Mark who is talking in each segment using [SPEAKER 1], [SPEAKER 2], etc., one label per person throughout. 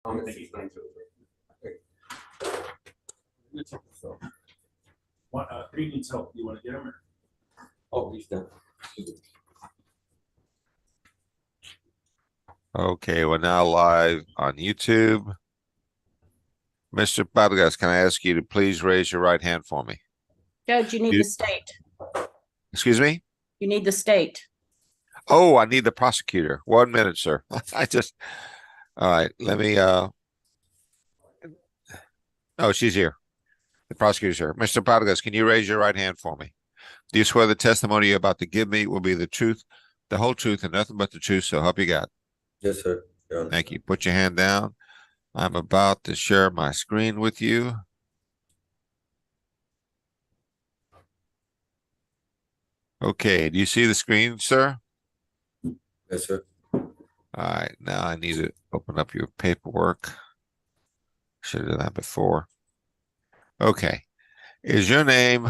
[SPEAKER 1] Three needs help. You want to get him?
[SPEAKER 2] Oh, he's done.
[SPEAKER 3] Okay, we're now live on YouTube. Mr. Vargas, can I ask you to please raise your right hand for me?
[SPEAKER 4] Judge, you need the state.
[SPEAKER 3] Excuse me?
[SPEAKER 4] You need the state.
[SPEAKER 3] Oh, I need the prosecutor. 1 minute, sir. All right, let me, oh, she's here. The prosecutor's here. Mr. Vargas, can you raise your right hand for me? Do you swear the testimony you're about to give me will be the truth, the whole truth, and nothing but the truth, so help you God?
[SPEAKER 2] Yes, sir. Your Honor.
[SPEAKER 3] Thank you. Put your hand down. I'm about to share my screen with you. Okay, do you see the screen, sir?
[SPEAKER 2] Yes, sir.
[SPEAKER 3] All right, now I need to open up your paperwork. Should have done that before. Okay. Is your name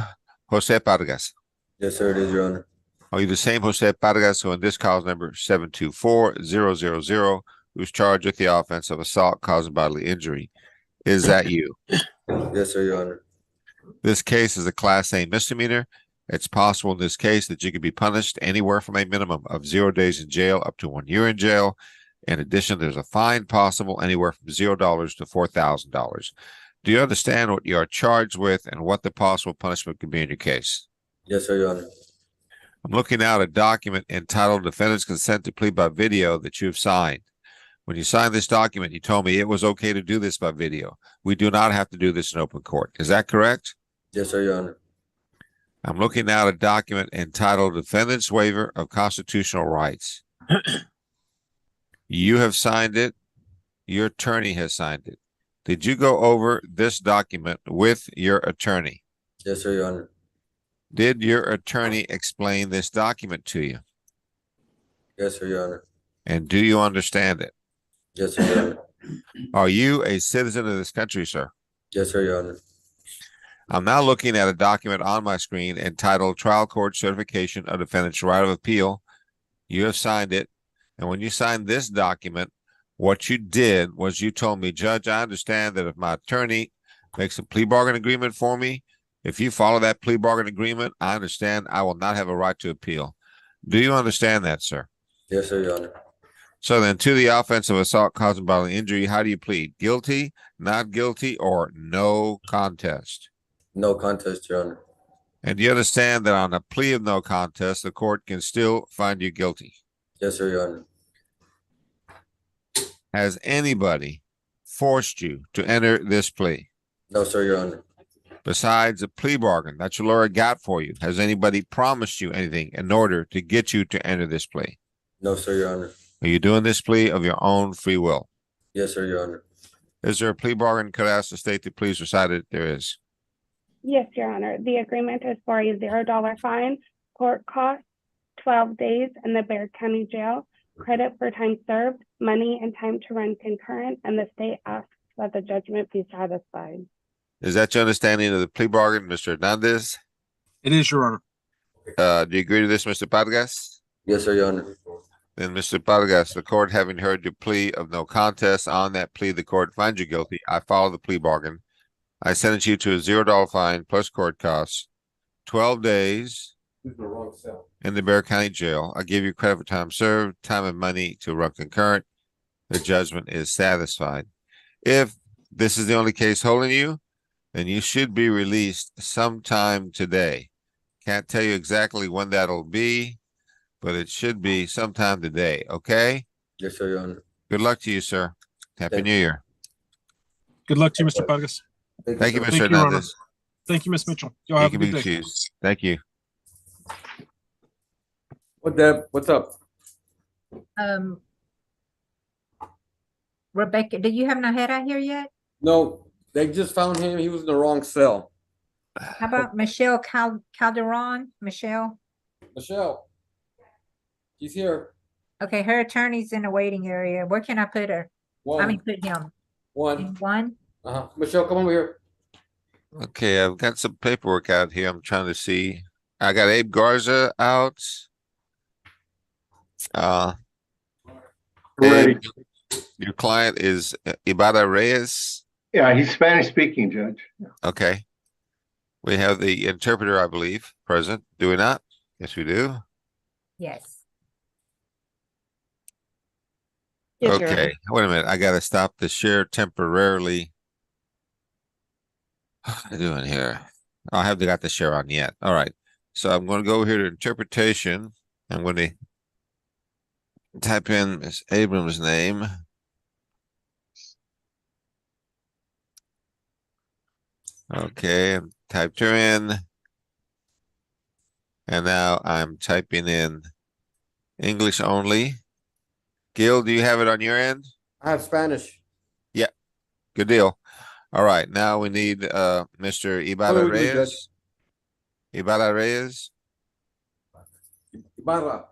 [SPEAKER 3] Jose Vargas?
[SPEAKER 2] Yes, sir. It is, Your Honor.
[SPEAKER 3] Are you the same Jose Vargas who in this cause number 724000 who's charged with the offense of assault causing bodily injury? Is that you?
[SPEAKER 2] Yes, sir, Your Honor.
[SPEAKER 3] This case is a Class A misdemeanor. It's possible in this case that you could be punished anywhere from a minimum of 0 days in jail up to 1 year in jail. In addition, there's a fine possible anywhere from $0 to $4,000. Do you understand what you are charged with and what the possible punishment could be in your case?
[SPEAKER 2] Yes, sir, Your Honor.
[SPEAKER 3] I'm looking at a document entitled Defendant's Consent to Plea by Video that you've signed. When you signed this document, you told me it was okay to do this by video. We do not have to do this in open court. Is that correct?
[SPEAKER 2] Yes, sir, Your Honor.
[SPEAKER 3] I'm looking at a document entitled Defendant's Waiver of Constitutional Rights. You have signed it. Your attorney has signed it. Did you go over this document with your attorney?
[SPEAKER 2] Yes, sir, Your Honor.
[SPEAKER 3] Did your attorney explain this document to you?
[SPEAKER 2] Yes, sir, Your Honor.
[SPEAKER 3] And do you understand it?
[SPEAKER 2] Yes, sir, Your Honor.
[SPEAKER 3] Are you a citizen of this country, sir?
[SPEAKER 2] Yes, sir, Your Honor.
[SPEAKER 3] I'm now looking at a document on my screen entitled Trial Court Certification of Defendant's Right of Appeal. You have signed it. And when you signed this document, what you did was you told me, Judge, I understand that if my attorney makes a plea bargain agreement for me, if you follow that plea bargain agreement, I understand I will not have a right to appeal. Do you understand that, sir?
[SPEAKER 2] Yes, sir, Your Honor.
[SPEAKER 3] So then to the offense of assault causing bodily injury, how do you plead? Guilty, not guilty, or no contest?
[SPEAKER 2] No contest, Your Honor.
[SPEAKER 3] And do you understand that on a plea of no contest, the court can still find you guilty?
[SPEAKER 2] Yes, sir, Your Honor.
[SPEAKER 3] Has anybody forced you to enter this plea?
[SPEAKER 2] No, sir, Your Honor.
[SPEAKER 3] Besides a plea bargain that your lawyer got for you, has anybody promised you anything in order to get you to enter this plea?
[SPEAKER 2] No, sir, Your Honor.
[SPEAKER 3] Are you doing this plea of your own free will?
[SPEAKER 2] Yes, sir, Your Honor.
[SPEAKER 3] Is there a plea bargain? Could I ask the state to please recite it? There is.
[SPEAKER 5] Yes, Your Honor. The agreement is for a $0 fine, court cost, 12 days in the Bexar County Jail, credit for time served, money and time to run concurrent, and the state asks that the judgment be satisfied.
[SPEAKER 3] Is that your understanding of the plea bargain, Mr. Hernandez?
[SPEAKER 1] It is, Your Honor.
[SPEAKER 3] Do you agree to this, Mr. Vargas?
[SPEAKER 2] Yes, sir, Your Honor.
[SPEAKER 3] Then, Mr. Vargas, the court having heard your plea of no contest, on that plea, the court finds you guilty. I follow the plea bargain. I sentence you to a $0 fine plus court costs, 12 days in the Bexar County Jail. I give you credit for time served, time and money to run concurrent. The judgment is satisfied. If this is the only case holding you, then you should be released sometime today. Can't tell you exactly when that'll be, but it should be sometime today, okay?
[SPEAKER 2] Yes, sir, Your Honor.
[SPEAKER 3] Good luck to you, sir. Happy
[SPEAKER 2] Thank
[SPEAKER 3] New Year.
[SPEAKER 1] Good luck to you, Mr. Vargas.
[SPEAKER 3] Thank you,
[SPEAKER 2] sir.
[SPEAKER 3] Mr.
[SPEAKER 1] Thank you, Your Honor.
[SPEAKER 3] Hernandez.
[SPEAKER 1] Thank you, Ms. Mitchell. Y'all
[SPEAKER 3] You
[SPEAKER 1] have a
[SPEAKER 3] can be
[SPEAKER 1] good day.
[SPEAKER 3] excused. Thank you.
[SPEAKER 2] What, Deb? What's up?
[SPEAKER 6] Rebecca, do you have Nahera here yet?
[SPEAKER 2] No, they just found him. He was in the wrong cell.
[SPEAKER 6] How about Michelle Calderon? Michelle?
[SPEAKER 2] Michelle. He's here.
[SPEAKER 6] Okay, her attorney's in the waiting area. Where can I put her? I mean, put him. In
[SPEAKER 2] One.
[SPEAKER 6] one?
[SPEAKER 2] Michelle, come over here.
[SPEAKER 3] Okay, I've got some paperwork out here. I'm trying to see. I got Abe Garza out.
[SPEAKER 2] Ready.
[SPEAKER 3] Abe, Your client is Ibarra Reyes.
[SPEAKER 7] Yeah, he's Spanish speaking, Judge.
[SPEAKER 3] Okay. We have the interpreter, I believe, present. Do we not? Yes, we do.
[SPEAKER 6] Yes.
[SPEAKER 4] Yes, Your
[SPEAKER 3] Okay.
[SPEAKER 4] Honor.
[SPEAKER 3] Wait a minute. I got to stop the share temporarily. What am I doing here? I haven't got the share on yet. All right. So I'm going to go here to interpretation. I'm going to type in Ms. Abrams' name. Okay, I typed her in. And now I'm typing in English only. Gil, do you have it on your end?
[SPEAKER 2] I have Spanish.
[SPEAKER 3] Good deal. All right, now we need Mr. Ibarra
[SPEAKER 2] What do we do, Judge?
[SPEAKER 3] Reyes. Ibarra Reyes.
[SPEAKER 2] Ibarra.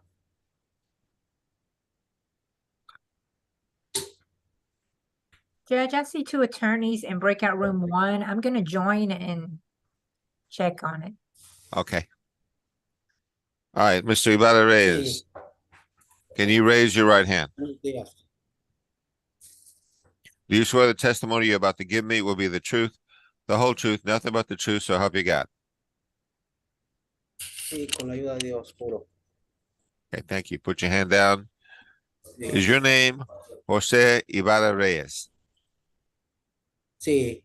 [SPEAKER 6] Judge, I see two attorneys in breakout room 1. I'm gonna join and check on it.
[SPEAKER 3] Okay. All right, Mr. Ibarra Reyes. Can you raise your right hand? Do you swear the testimony you're about to give me will be the truth, the whole truth, nothing but the truth, so help you God?
[SPEAKER 2] Sí, con la ayuda de Dios, puro.
[SPEAKER 3] Okay, thank you. Put your hand down. Is your name Jose Ibarra Reyes?
[SPEAKER 2] Sí,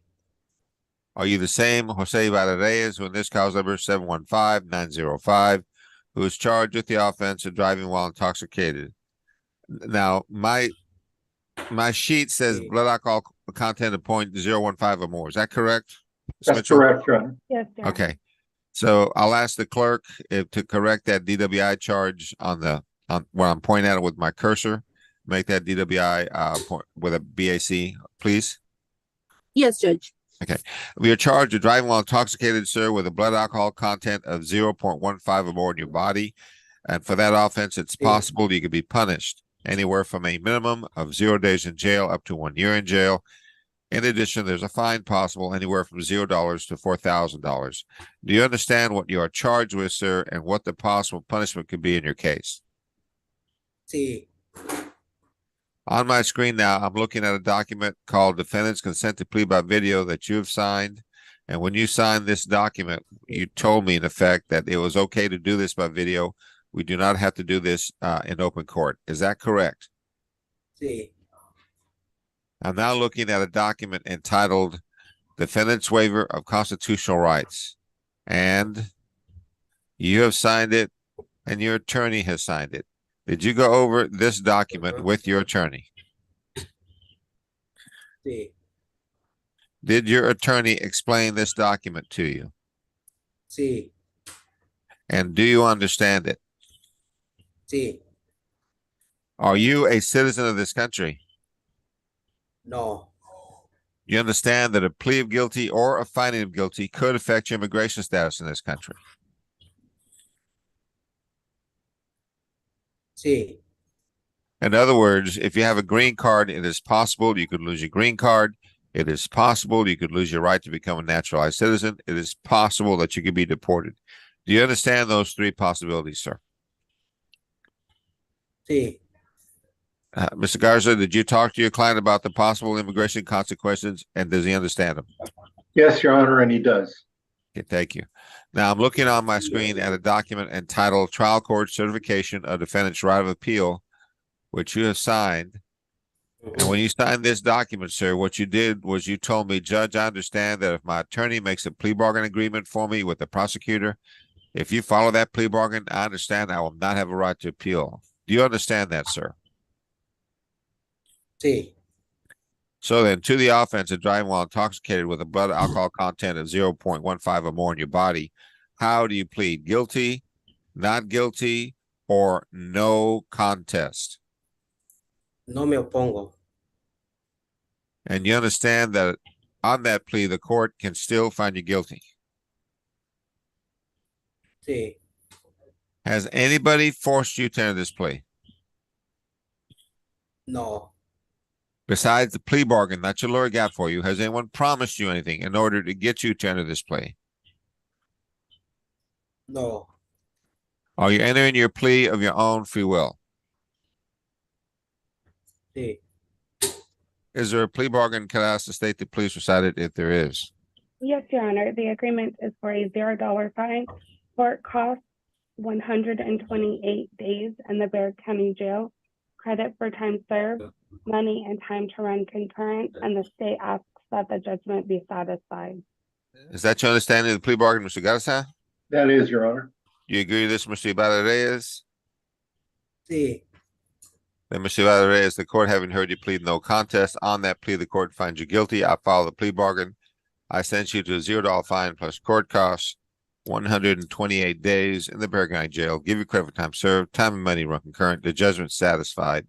[SPEAKER 3] Are you the same Jose Ibarra Reyes who in this cause number 715-905, who is charged with the offense of driving while intoxicated? Now, my sheet says
[SPEAKER 2] Sí.
[SPEAKER 3] blood alcohol content of 0.015 or more. Is that correct? Ms.
[SPEAKER 7] That's
[SPEAKER 3] Mitchell?
[SPEAKER 7] correct, Your Honor.
[SPEAKER 5] Yes, Your Honor.
[SPEAKER 3] Okay. So I'll ask the clerk to correct that DWI charge on where I'm pointing at it with my cursor. Make that DWI point with a BAC, please.
[SPEAKER 8] Yes, Judge.
[SPEAKER 3] We are charged with driving while intoxicated, sir, with a blood alcohol content of 0.15 or more in your body. And for that offense, it's possible you could be punished anywhere from a minimum of 0 days in jail up to 1 year in jail. In addition, there's a fine possible anywhere from $0 to $4,000. Do you understand what you are charged with, sir, and what the possible punishment could be in your case?
[SPEAKER 2] sí,
[SPEAKER 3] On my screen now, I'm looking at a document called Defendant's Consent to Plea by Video that you have signed. And when you signed this document, you told me in effect that it was okay to do this by video. We do not have to do this in open court. Is that correct?
[SPEAKER 2] sí,
[SPEAKER 3] I'm now looking at a document entitled Defendant's Waiver of Constitutional Rights. And you have signed it and your attorney has signed it. Did you go over this document with your attorney?
[SPEAKER 2] sí,
[SPEAKER 3] Did your attorney explain this document to you?
[SPEAKER 2] sí,
[SPEAKER 3] And do you understand it?
[SPEAKER 2] sí,
[SPEAKER 3] Are you a citizen of this country?
[SPEAKER 2] no,
[SPEAKER 3] You understand that a plea of guilty or a finding of guilty could affect your immigration status in this country.
[SPEAKER 2] sí,
[SPEAKER 3] In other words, if you have a green card, it is possible you could lose your green card. It is possible you could lose your right to become a naturalized citizen. It is possible that you could be deported. Do you understand those three possibilities, sir?
[SPEAKER 2] sí,
[SPEAKER 3] Mr. Garza, did you talk to your client about the possible immigration consequences, and does he understand them?
[SPEAKER 7] Yes, Your Honor, and he does.
[SPEAKER 3] Okay, thank you. Now I'm looking on my screen at a document entitled Trial Court Certification of Defendant's Right of Appeal, which you have signed. And when you signed this document, sir, what you did was you told me, Judge, I understand that if my attorney makes a plea bargain agreement for me with the prosecutor, if you follow that plea bargain, I understand I will not have a right to appeal. Do you understand that, sir?
[SPEAKER 2] sí,
[SPEAKER 3] So then, to the offense of driving while intoxicated with a blood alcohol content of 0.15 or more in your body, how do you plead? Guilty, not guilty, or no contest?
[SPEAKER 2] no me opongo.
[SPEAKER 3] And you understand that on that plea, the court can still find you guilty.
[SPEAKER 2] Sí,
[SPEAKER 3] Has anybody forced you to enter this plea?
[SPEAKER 2] no,
[SPEAKER 3] Besides the plea bargain that your lawyer got for you, has anyone promised you anything in order to get you to enter this plea?
[SPEAKER 2] no,
[SPEAKER 3] Are you entering your plea of your own free will?
[SPEAKER 2] sí,
[SPEAKER 3] Is there a plea bargain? Can I ask the state to please recite it if there is?
[SPEAKER 5] Yes, Your Honor, the agreement is for a $0 fine, court costs 128 days in the Bexar County Jail, credit for time served, money and time to run concurrent, and the state asks that the judgment be satisfied.
[SPEAKER 3] Is that your understanding of the plea bargain, Mr. Garza?
[SPEAKER 7] That is, Your Honor.
[SPEAKER 3] Do you agree with this, Mr. Ibarra Reyes?
[SPEAKER 2] Sí.
[SPEAKER 3] Then, Mr. Ibarra Reyes, the court having heard you plead no contest, on that plea, the court finds you guilty. I follow the plea bargain. I sentence you to a $0 fine plus court costs, 128 days in the Bexar County Jail, give you credit for time served, time and money run concurrent, the judgment satisfied.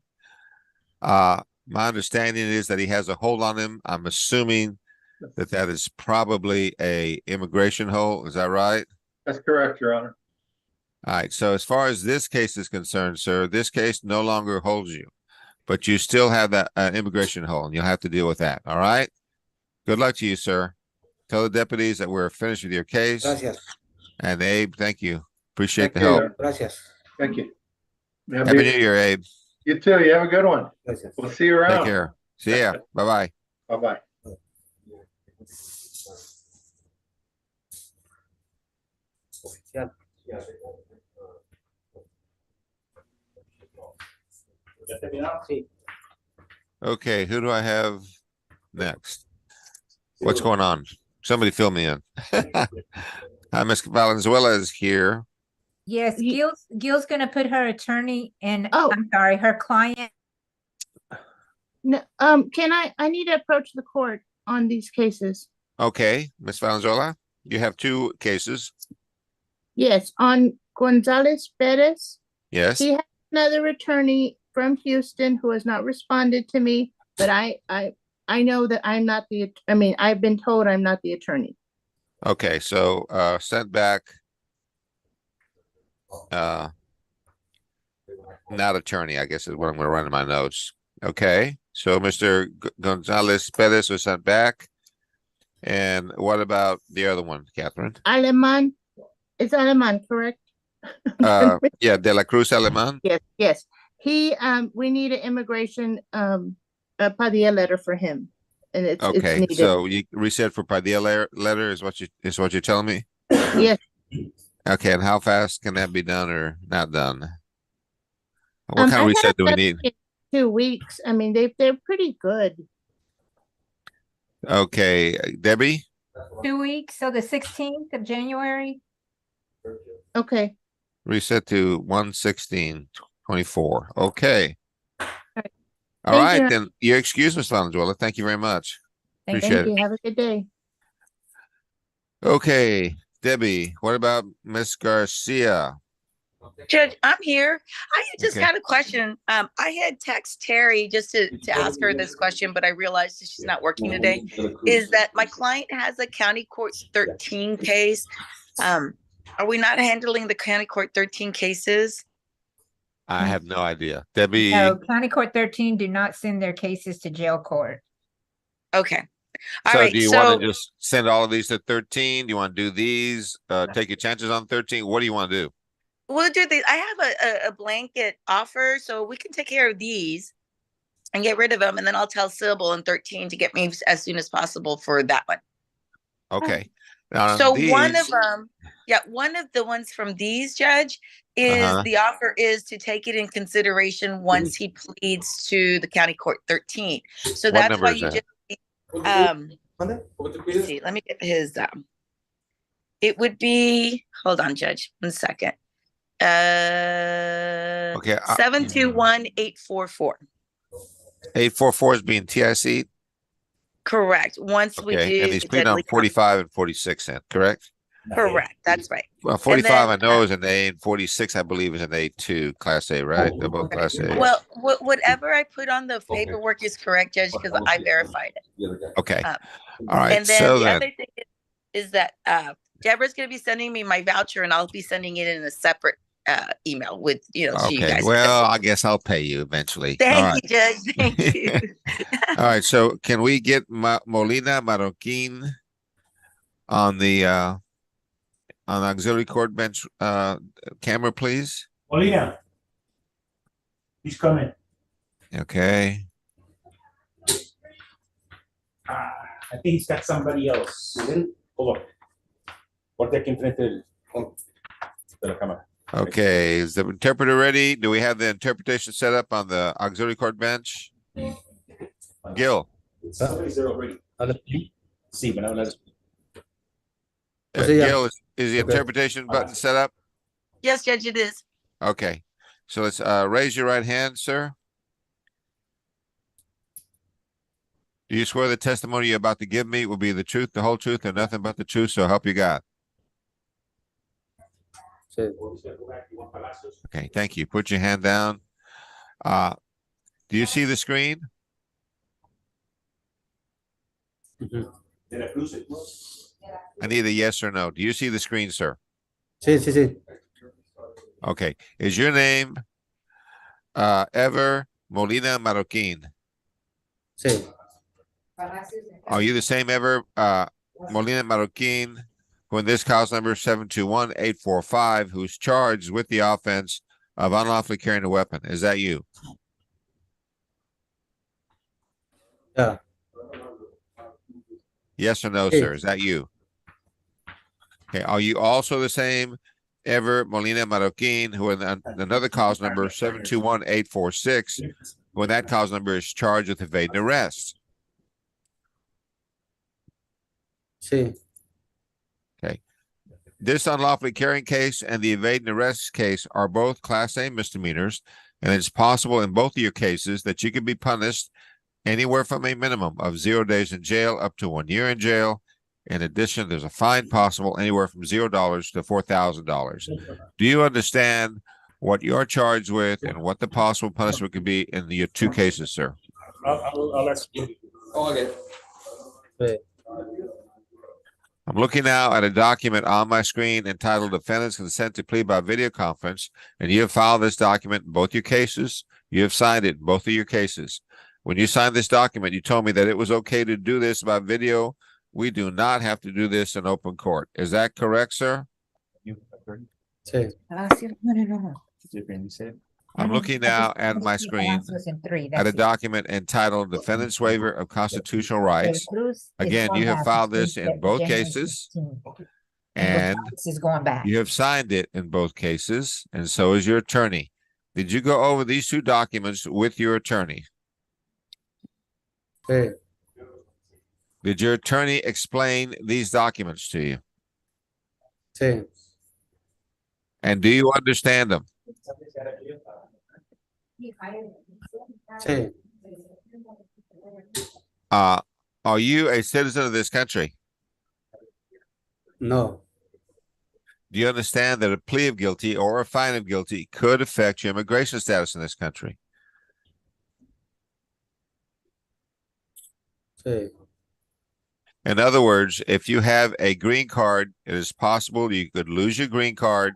[SPEAKER 3] My understanding is that he has a hold on him. I'm assuming that that is probably a immigration hold. Is that right?
[SPEAKER 7] That's correct, Your Honor.
[SPEAKER 3] All right. So as far as this case is concerned, sir, this case no longer holds you, but you still have that immigration hold, and you'll have to deal with that. All right. Good luck to you, sir. Tell the deputies that we're finished with your case.
[SPEAKER 2] Gracias.
[SPEAKER 3] And Abe, thank you. Appreciate the
[SPEAKER 7] Thank you.
[SPEAKER 3] help.
[SPEAKER 2] Gracias.
[SPEAKER 7] Thank you.
[SPEAKER 3] Happy New Year, Abe.
[SPEAKER 7] You too. You have a good one.
[SPEAKER 2] Gracias.
[SPEAKER 7] We'll see you
[SPEAKER 3] Take
[SPEAKER 7] around.
[SPEAKER 3] care. See ya. Bye-bye.
[SPEAKER 7] Bye-bye.
[SPEAKER 3] Okay, who do I have next? What's going on? Somebody fill me in. Hi, Ms. Valenzuela is here.
[SPEAKER 6] Yes, Gil's gonna put her attorney and,
[SPEAKER 8] Oh.
[SPEAKER 6] I'm sorry, her client.
[SPEAKER 8] No, I need to approach the court on these cases.
[SPEAKER 3] Okay, Ms. Valenzuela, you have two cases.
[SPEAKER 8] Yes, on Gonzalez Perez.
[SPEAKER 3] Yes,
[SPEAKER 8] He has another attorney from Houston who has not responded to me, but I know that I'm not I've been told I'm not the attorney.
[SPEAKER 3] okay, so sent back not attorney, I guess is what I'm gonna run in my notes. Okay, so Mr. Gonzalez Perez was sent back. And what about the other one, Catherine?
[SPEAKER 8] Aleman, it's Aleman, correct?
[SPEAKER 3] Yeah, De La Cruz Aleman.
[SPEAKER 8] Yes. He, we need an immigration, Padilla letter for him. And it's
[SPEAKER 3] Okay,
[SPEAKER 8] needed.
[SPEAKER 3] so you reset for Padilla letter is what you're telling me?
[SPEAKER 8] Yes,
[SPEAKER 3] Okay, and how fast can that be done or not done? What kind
[SPEAKER 8] I
[SPEAKER 3] of
[SPEAKER 8] had
[SPEAKER 3] reset do we
[SPEAKER 8] them
[SPEAKER 3] need?
[SPEAKER 8] in 2 weeks. I mean, they're pretty good.
[SPEAKER 3] Okay, Debbie?
[SPEAKER 6] 2 weeks, so the 16th of January.
[SPEAKER 8] Okay.
[SPEAKER 3] Reset to 1/16/24. Okay. All
[SPEAKER 8] Thank
[SPEAKER 3] right,
[SPEAKER 8] you.
[SPEAKER 3] then you're excused, Ms. Valenzuela. Thank you very much.
[SPEAKER 6] Thank
[SPEAKER 3] Appreciate
[SPEAKER 8] Thank you. Have a good day.
[SPEAKER 3] Okay, Debbie, what about Miss Garcia?
[SPEAKER 9] Judge, I'm here. I just
[SPEAKER 3] Okay.
[SPEAKER 9] had a question. I had text Terry just to ask her this question, but I realized that she's not working today. Is that my client has a county court 13 case? Are we not handling the county court 13 cases?
[SPEAKER 3] I have no idea. Debbie,
[SPEAKER 6] No, County Court 13 do not send their cases to jail court.
[SPEAKER 9] Okay. All
[SPEAKER 3] so
[SPEAKER 9] right.
[SPEAKER 3] do you
[SPEAKER 9] So
[SPEAKER 3] want to just send all of these to 13? Do you want to do these? Take your chances on 13? What do you want to do?
[SPEAKER 9] we'll do these. I have a blanket offer, so we can take care of these and get rid of them. And then I'll tell Sybil in 13 to get me as soon as possible for that one.
[SPEAKER 3] Okay. Now,
[SPEAKER 9] So one of
[SPEAKER 3] these-
[SPEAKER 9] them, one of the ones from these, Judge, is
[SPEAKER 3] Uh-huh.
[SPEAKER 9] the offer is to take it in consideration once he pleads to the county court 13. So
[SPEAKER 3] What
[SPEAKER 9] that's
[SPEAKER 3] number
[SPEAKER 9] why
[SPEAKER 3] is
[SPEAKER 9] you
[SPEAKER 3] that?
[SPEAKER 9] just let's see, let me get his it would be, hold on, Judge, 1 second.
[SPEAKER 3] Okay,
[SPEAKER 9] 721844.
[SPEAKER 3] 844 is being TIC.
[SPEAKER 9] Correct. Once we
[SPEAKER 3] Okay,
[SPEAKER 9] do
[SPEAKER 3] and he's
[SPEAKER 9] the
[SPEAKER 3] pleading on
[SPEAKER 9] deadly
[SPEAKER 3] 45 and 46 cent, correct?
[SPEAKER 9] correct. That's right.
[SPEAKER 3] Well, 45 I
[SPEAKER 9] then,
[SPEAKER 3] know is an A and 46 I believe is an A2 class A, right? They're both class A.
[SPEAKER 9] Well, whatever I put on the paperwork is correct, Judge, because I verified it.
[SPEAKER 3] Okay.
[SPEAKER 9] Um,
[SPEAKER 3] All right.
[SPEAKER 9] And then
[SPEAKER 3] So
[SPEAKER 9] the
[SPEAKER 3] then,
[SPEAKER 9] other thing is that Deborah's going to be sending me my voucher, and I'll be sending it in a separate email with to you
[SPEAKER 3] okay.
[SPEAKER 9] guys.
[SPEAKER 3] Well, I guess I'll pay you eventually. All
[SPEAKER 9] Thank
[SPEAKER 3] right.
[SPEAKER 9] you, Judge. Thank you.
[SPEAKER 3] All right. So can we get Molina Marroquin on the auxiliary court bench camera, please?
[SPEAKER 1] Molina. He's coming.
[SPEAKER 3] Okay.
[SPEAKER 1] I think he's got somebody else. Hold on. Ponte aquí enfrente de la cámara.
[SPEAKER 3] Okay, is the interpreter ready? Do we have the interpretation set up on the auxiliary court bench? Gil,
[SPEAKER 1] Somebody's there already. Sí, me hablas.
[SPEAKER 3] Gil, is the interpretation button set up?
[SPEAKER 9] Yes, Judge, it is.
[SPEAKER 3] Okay, so let's raise your right hand, sir. Do you swear the testimony you're about to give me will be the truth, the whole truth, and nothing but the truth, so help you God? Okay, thank you. Put your hand down. Do you see the screen? I need a yes or no. Do you see the screen, sir?
[SPEAKER 2] Sí.
[SPEAKER 3] Okay. Is your name Ever Molina Marroquin?
[SPEAKER 2] Sí.
[SPEAKER 3] Are you the same Ever Molina Marroquin, who in this cause number 721-845, who's charged with the offense of unlawfully carrying a weapon? Is that you?
[SPEAKER 2] Yeah.
[SPEAKER 3] Yes or no,
[SPEAKER 2] Yes.
[SPEAKER 3] sir? Is that you? Okay. Are you also the same Ever Molina Marroquin, who in another cause number 721-846, who in that cause number is charged with evading arrest?
[SPEAKER 2] Sí.
[SPEAKER 3] This unlawfully carrying case and the evading arrest case are both Class A misdemeanors, and it's possible in both of your cases that you can be punished anywhere from a minimum of 0 days in jail up to 1 year in jail. In addition, there's a fine possible anywhere from $0 to $4,000. Do you understand what you're charged with and what the possible punishment could be in your two cases, sir?
[SPEAKER 1] I'll ask you.
[SPEAKER 2] Okay. Sí.
[SPEAKER 3] I'm looking now at a document on my screen entitled Defendant's Consent to Plea by Video Conference, and you have filed this document in both your cases. You have signed it in both of your cases. When you signed this document, you told me that it was okay to do this by video. We do not have to do this in open court. Is that correct, sir?
[SPEAKER 2] Sí.
[SPEAKER 3] I'm looking now at my screen at a document entitled Defendant's Waiver of Constitutional Rights. Again, you have filed this in both cases, and
[SPEAKER 6] This is going back.
[SPEAKER 3] you have signed it in both cases, and so is your attorney. Did you go over these two documents with your attorney?
[SPEAKER 2] Sí.
[SPEAKER 3] Did your attorney explain these documents to you?
[SPEAKER 2] Sí.
[SPEAKER 3] And do you understand them?
[SPEAKER 2] Sí.
[SPEAKER 3] Are you a citizen of this country?
[SPEAKER 2] No.
[SPEAKER 3] Do you understand that a plea of guilty or a fine of guilty could affect your immigration status in this country?
[SPEAKER 2] Sí.
[SPEAKER 3] In other words, if you have a green card, it is possible you could lose your green card.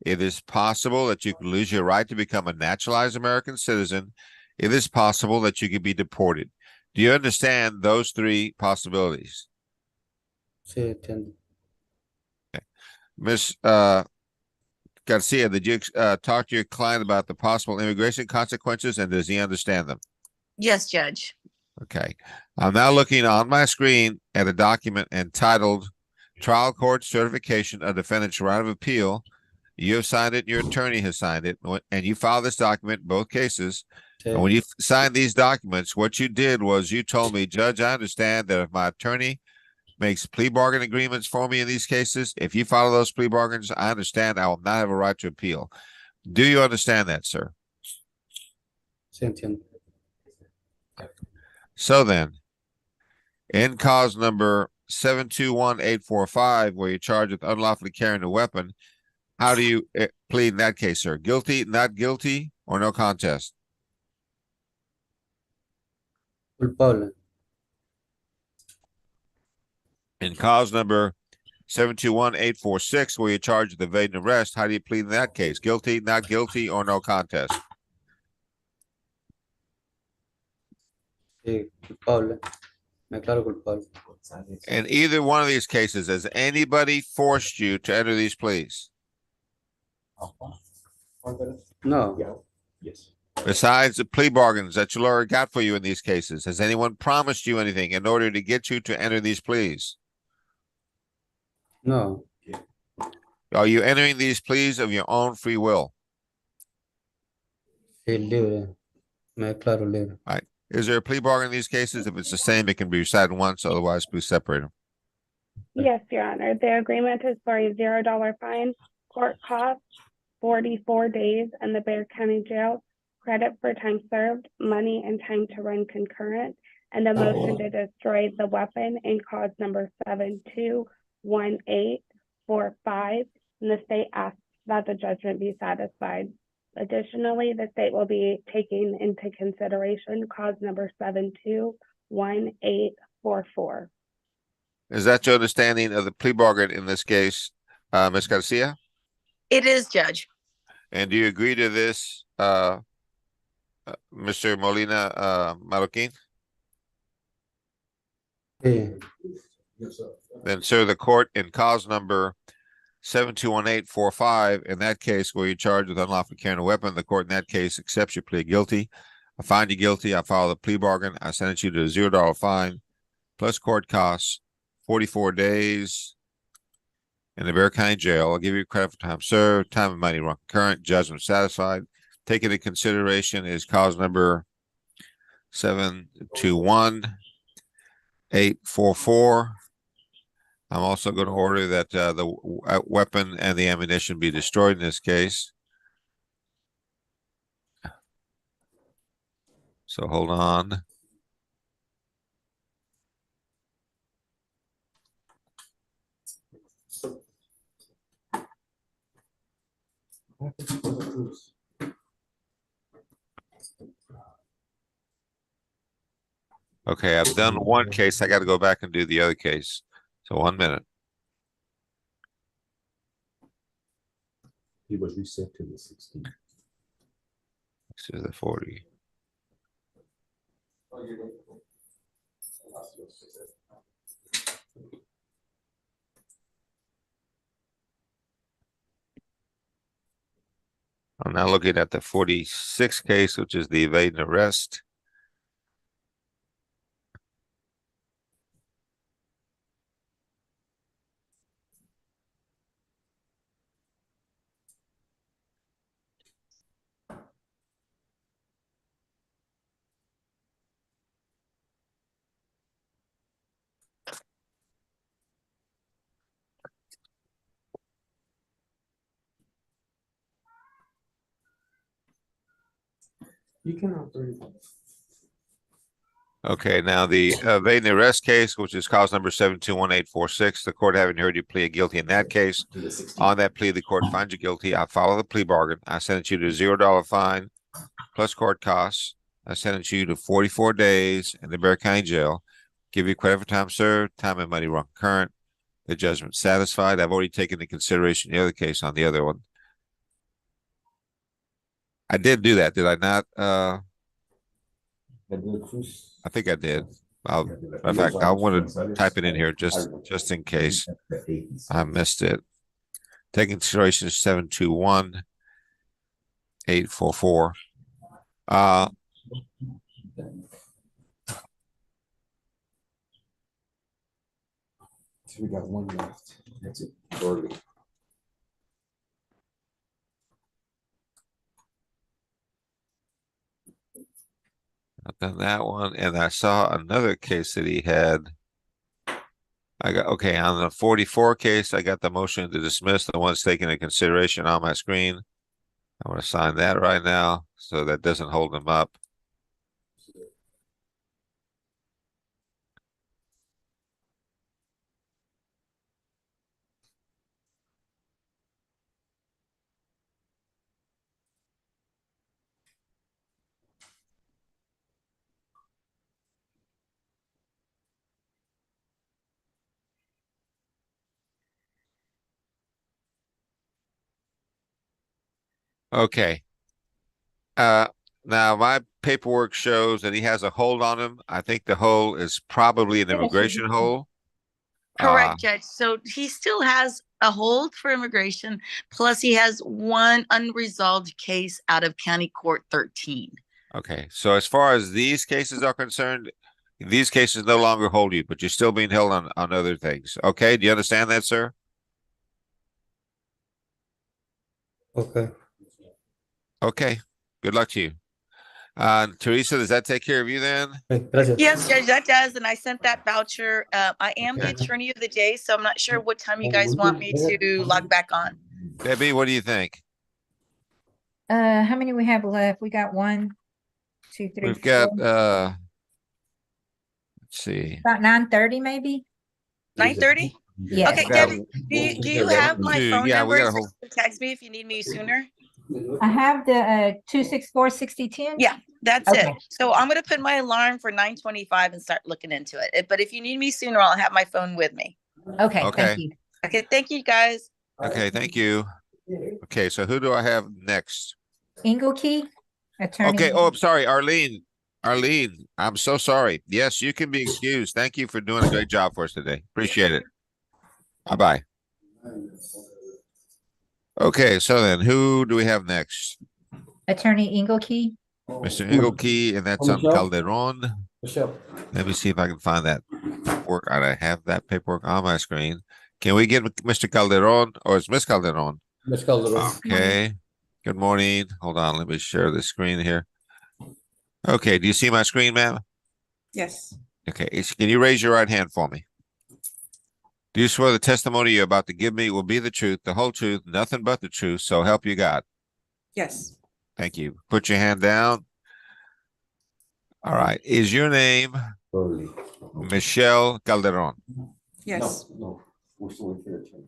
[SPEAKER 3] It is possible that you could lose your right to become a naturalized American citizen. It is possible that you could be deported. Do you understand those three possibilities?
[SPEAKER 2] Sí, entiendo.
[SPEAKER 3] Ms. Garcia, did you talk to your client about the possible immigration consequences, and does he understand them?
[SPEAKER 9] Yes, Judge.
[SPEAKER 3] Okay. I'm now looking on my screen at a document entitled Trial Court Certification of Defendant's Right of Appeal. You have signed it, your attorney has signed it, and you filed this document in both cases.
[SPEAKER 2] Sí.
[SPEAKER 3] And when you signed these documents, what you did was you told me, Judge, I understand that if my attorney makes plea bargain agreements for me in these cases, if you follow those plea bargains, I understand I will not have a right to appeal. Do you understand that, sir?
[SPEAKER 2] Sí, entiendo.
[SPEAKER 3] So then, in cause number 721-845, where you're charged with unlawfully carrying a weapon, how do you plead in that case, sir? Guilty, not guilty, or no contest?
[SPEAKER 2] Culpable.
[SPEAKER 3] In cause number 721-846, where you're charged with evading arrest, how do you plead in that case? Guilty, not guilty, or no contest?
[SPEAKER 2] Sí, culpable. Me declaro culpable.
[SPEAKER 3] In either one of these cases, has anybody forced you to enter these pleas?
[SPEAKER 2] No.
[SPEAKER 1] Yes.
[SPEAKER 3] Besides the plea bargains that your lawyer got for you in these cases, has anyone promised you anything in order to get you to enter these pleas?
[SPEAKER 10] No,
[SPEAKER 3] Are you entering these pleas of your own free will?
[SPEAKER 10] sí, libre. Me declaro libre.
[SPEAKER 3] Is there a plea bargain in these cases? If it's the same, it can be recited once, otherwise please separate them.
[SPEAKER 5] Yes, Your Honor. The agreement is for a $0 fine, court costs 44 days in the Bexar County Jail, credit for time served, money and time to run concurrent, and a motion to destroy the weapon in cause number 721845. And the state asks that the judgment be satisfied. Additionally, the state will be taking into consideration cause number 721844.
[SPEAKER 3] Is that your understanding of the plea bargain in this case, Ms. Garcia?
[SPEAKER 9] It is, Judge.
[SPEAKER 3] And do you agree to this, Mr. Molina, Marroquin?
[SPEAKER 10] Sí,
[SPEAKER 3] Then, sir, the court in cause number 721845, in that case where you're charged with unlawful carrying a weapon, the court in that case accepts your plea guilty. I find you guilty. I follow the plea bargain. I sentence you to a $0 fine plus court costs, 44 days in the Bexar County Jail. I'll give you credit for time served, time and money run concurrent, judgment satisfied. Taken into consideration is cause number 721844. I'm also going to order that the weapon and the ammunition be destroyed in this case. So hold on. Okay, I've done one case. I got to go back and do the other case. So 1 minute.
[SPEAKER 1] He was reset to the 16.
[SPEAKER 3] This is the 40. I'm now looking at the 46 case, which is the evade and arrest.
[SPEAKER 1] You cannot bring.
[SPEAKER 3] Okay, now the evade and arrest case, which is cause number 721846, the court having heard you plead guilty in that case. On that plea, the court finds you guilty. I follow the plea bargain. I sentence you to a $0 fine plus court costs. I sentence you to 44 days in the Bexar County Jail. Give you credit for time served, time and money run concurrent. The judgment satisfied. I've already taken into consideration the other case on the other one. I did do that, did I not? I think I did. In fact, I want to type it in here just in case I missed it. Taking consideration 721844.
[SPEAKER 1] We got one left. That's it. Early.
[SPEAKER 3] I've done that one, and I saw another case that he had. I got okay on the 44 case. I got the motion to dismiss. The one's taken into consideration on my screen. I want to sign that right now, so that doesn't hold them up. Okay. Now my paperwork shows that he has a hold on him. I think the hold is probably an immigration hold.
[SPEAKER 9] Correct, Judge. So he still has a hold for immigration, plus he has one unresolved case out of County Court 13.
[SPEAKER 3] Okay, so as far as these cases are concerned, these cases no longer hold you, but you're still being held on other things. Okay, do you understand that, sir?
[SPEAKER 10] Okay.
[SPEAKER 3] Okay, good luck to you. Teresa, does that take care of you then?
[SPEAKER 10] Gracias.
[SPEAKER 9] Yes, Judge, that does. And I sent that voucher. I am the
[SPEAKER 3] Okay.
[SPEAKER 9] attorney of the day, so I'm not sure what time you guys want me to log back on.
[SPEAKER 3] Debbie, what do you think?
[SPEAKER 6] How many we have left? We got 1, 2, 3,
[SPEAKER 3] We've got,
[SPEAKER 6] 4.
[SPEAKER 3] let's see.
[SPEAKER 6] About 9:30 maybe?
[SPEAKER 9] 9:30?
[SPEAKER 6] Yes.
[SPEAKER 9] Okay,
[SPEAKER 3] We got-
[SPEAKER 9] Debbie, do you have my
[SPEAKER 3] Dude,
[SPEAKER 9] phone
[SPEAKER 3] yeah, we
[SPEAKER 9] number?
[SPEAKER 3] got a
[SPEAKER 9] So
[SPEAKER 3] whole-
[SPEAKER 9] you can text me if you need me sooner.
[SPEAKER 6] I have the 264-6010.
[SPEAKER 9] Yeah, that's
[SPEAKER 6] Okay.
[SPEAKER 9] it. So I'm gonna put my alarm for 9:25 and start looking into it. But if you need me sooner, I'll have my phone with me.
[SPEAKER 6] Okay,
[SPEAKER 3] Okay.
[SPEAKER 6] thank you.
[SPEAKER 9] Okay, thank you, guys.
[SPEAKER 3] Okay, thank you. Okay, so who do I have next?
[SPEAKER 6] Inglekey, attorney.
[SPEAKER 3] Okay, oh, I'm sorry, Arlene. Arlene, I'm so sorry. Yes, you can be excused. Thank you for doing a great job for us today. Appreciate it. Bye-bye. Okay, so then who do we have next?
[SPEAKER 6] Attorney Inglekey.
[SPEAKER 3] Mr. Inglekey, and that's on Calderon. Let me see if I can find that work. I have that paperwork on my screen. Can we get Mr. Calderon or is Miss Calderon?
[SPEAKER 10] Ms. Calderon.
[SPEAKER 3] Okay. Good morning. Hold on. Let me share the screen here. Okay. Do you see my screen, ma'am?
[SPEAKER 9] Yes.
[SPEAKER 3] Okay. Can you raise your right hand for me? Do you swear the testimony you're about to give me will be the truth, the whole truth, nothing but the truth, so help you God?
[SPEAKER 9] Yes.
[SPEAKER 3] Thank you. Put your hand down. All right. Is your name Michelle Calderon?
[SPEAKER 9] Yes.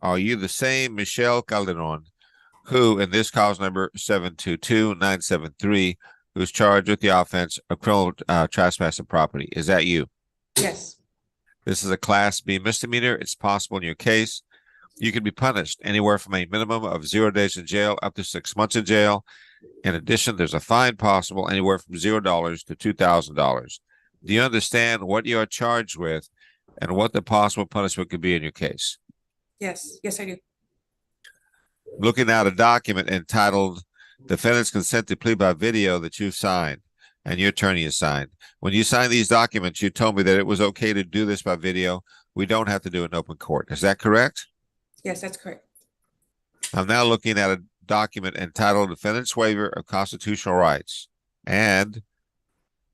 [SPEAKER 3] Are you the same Michelle Calderon who, in this cause number 722-973, who's charged with the offense of criminal trespass of property? Is that you?
[SPEAKER 9] Yes.
[SPEAKER 3] This is a Class B misdemeanor. It's possible in your case you can be punished anywhere from a minimum of 0 days in jail up to 6 months in jail. In addition, there's a fine possible anywhere from $0 to $2,000. Do you understand what you are charged with and what the possible punishment could be in your case?
[SPEAKER 9] Yes. Yes, I do.
[SPEAKER 3] Looking at a document entitled Defendant's Consent to Plea by Video that you've signed and your attorney has signed. When you signed these documents, you told me that it was okay to do this by video. We don't have to do it in open court. Is that correct?
[SPEAKER 9] Yes, that's correct.
[SPEAKER 3] I'm now looking at a document entitled Defendant's Waiver of Constitutional Rights. And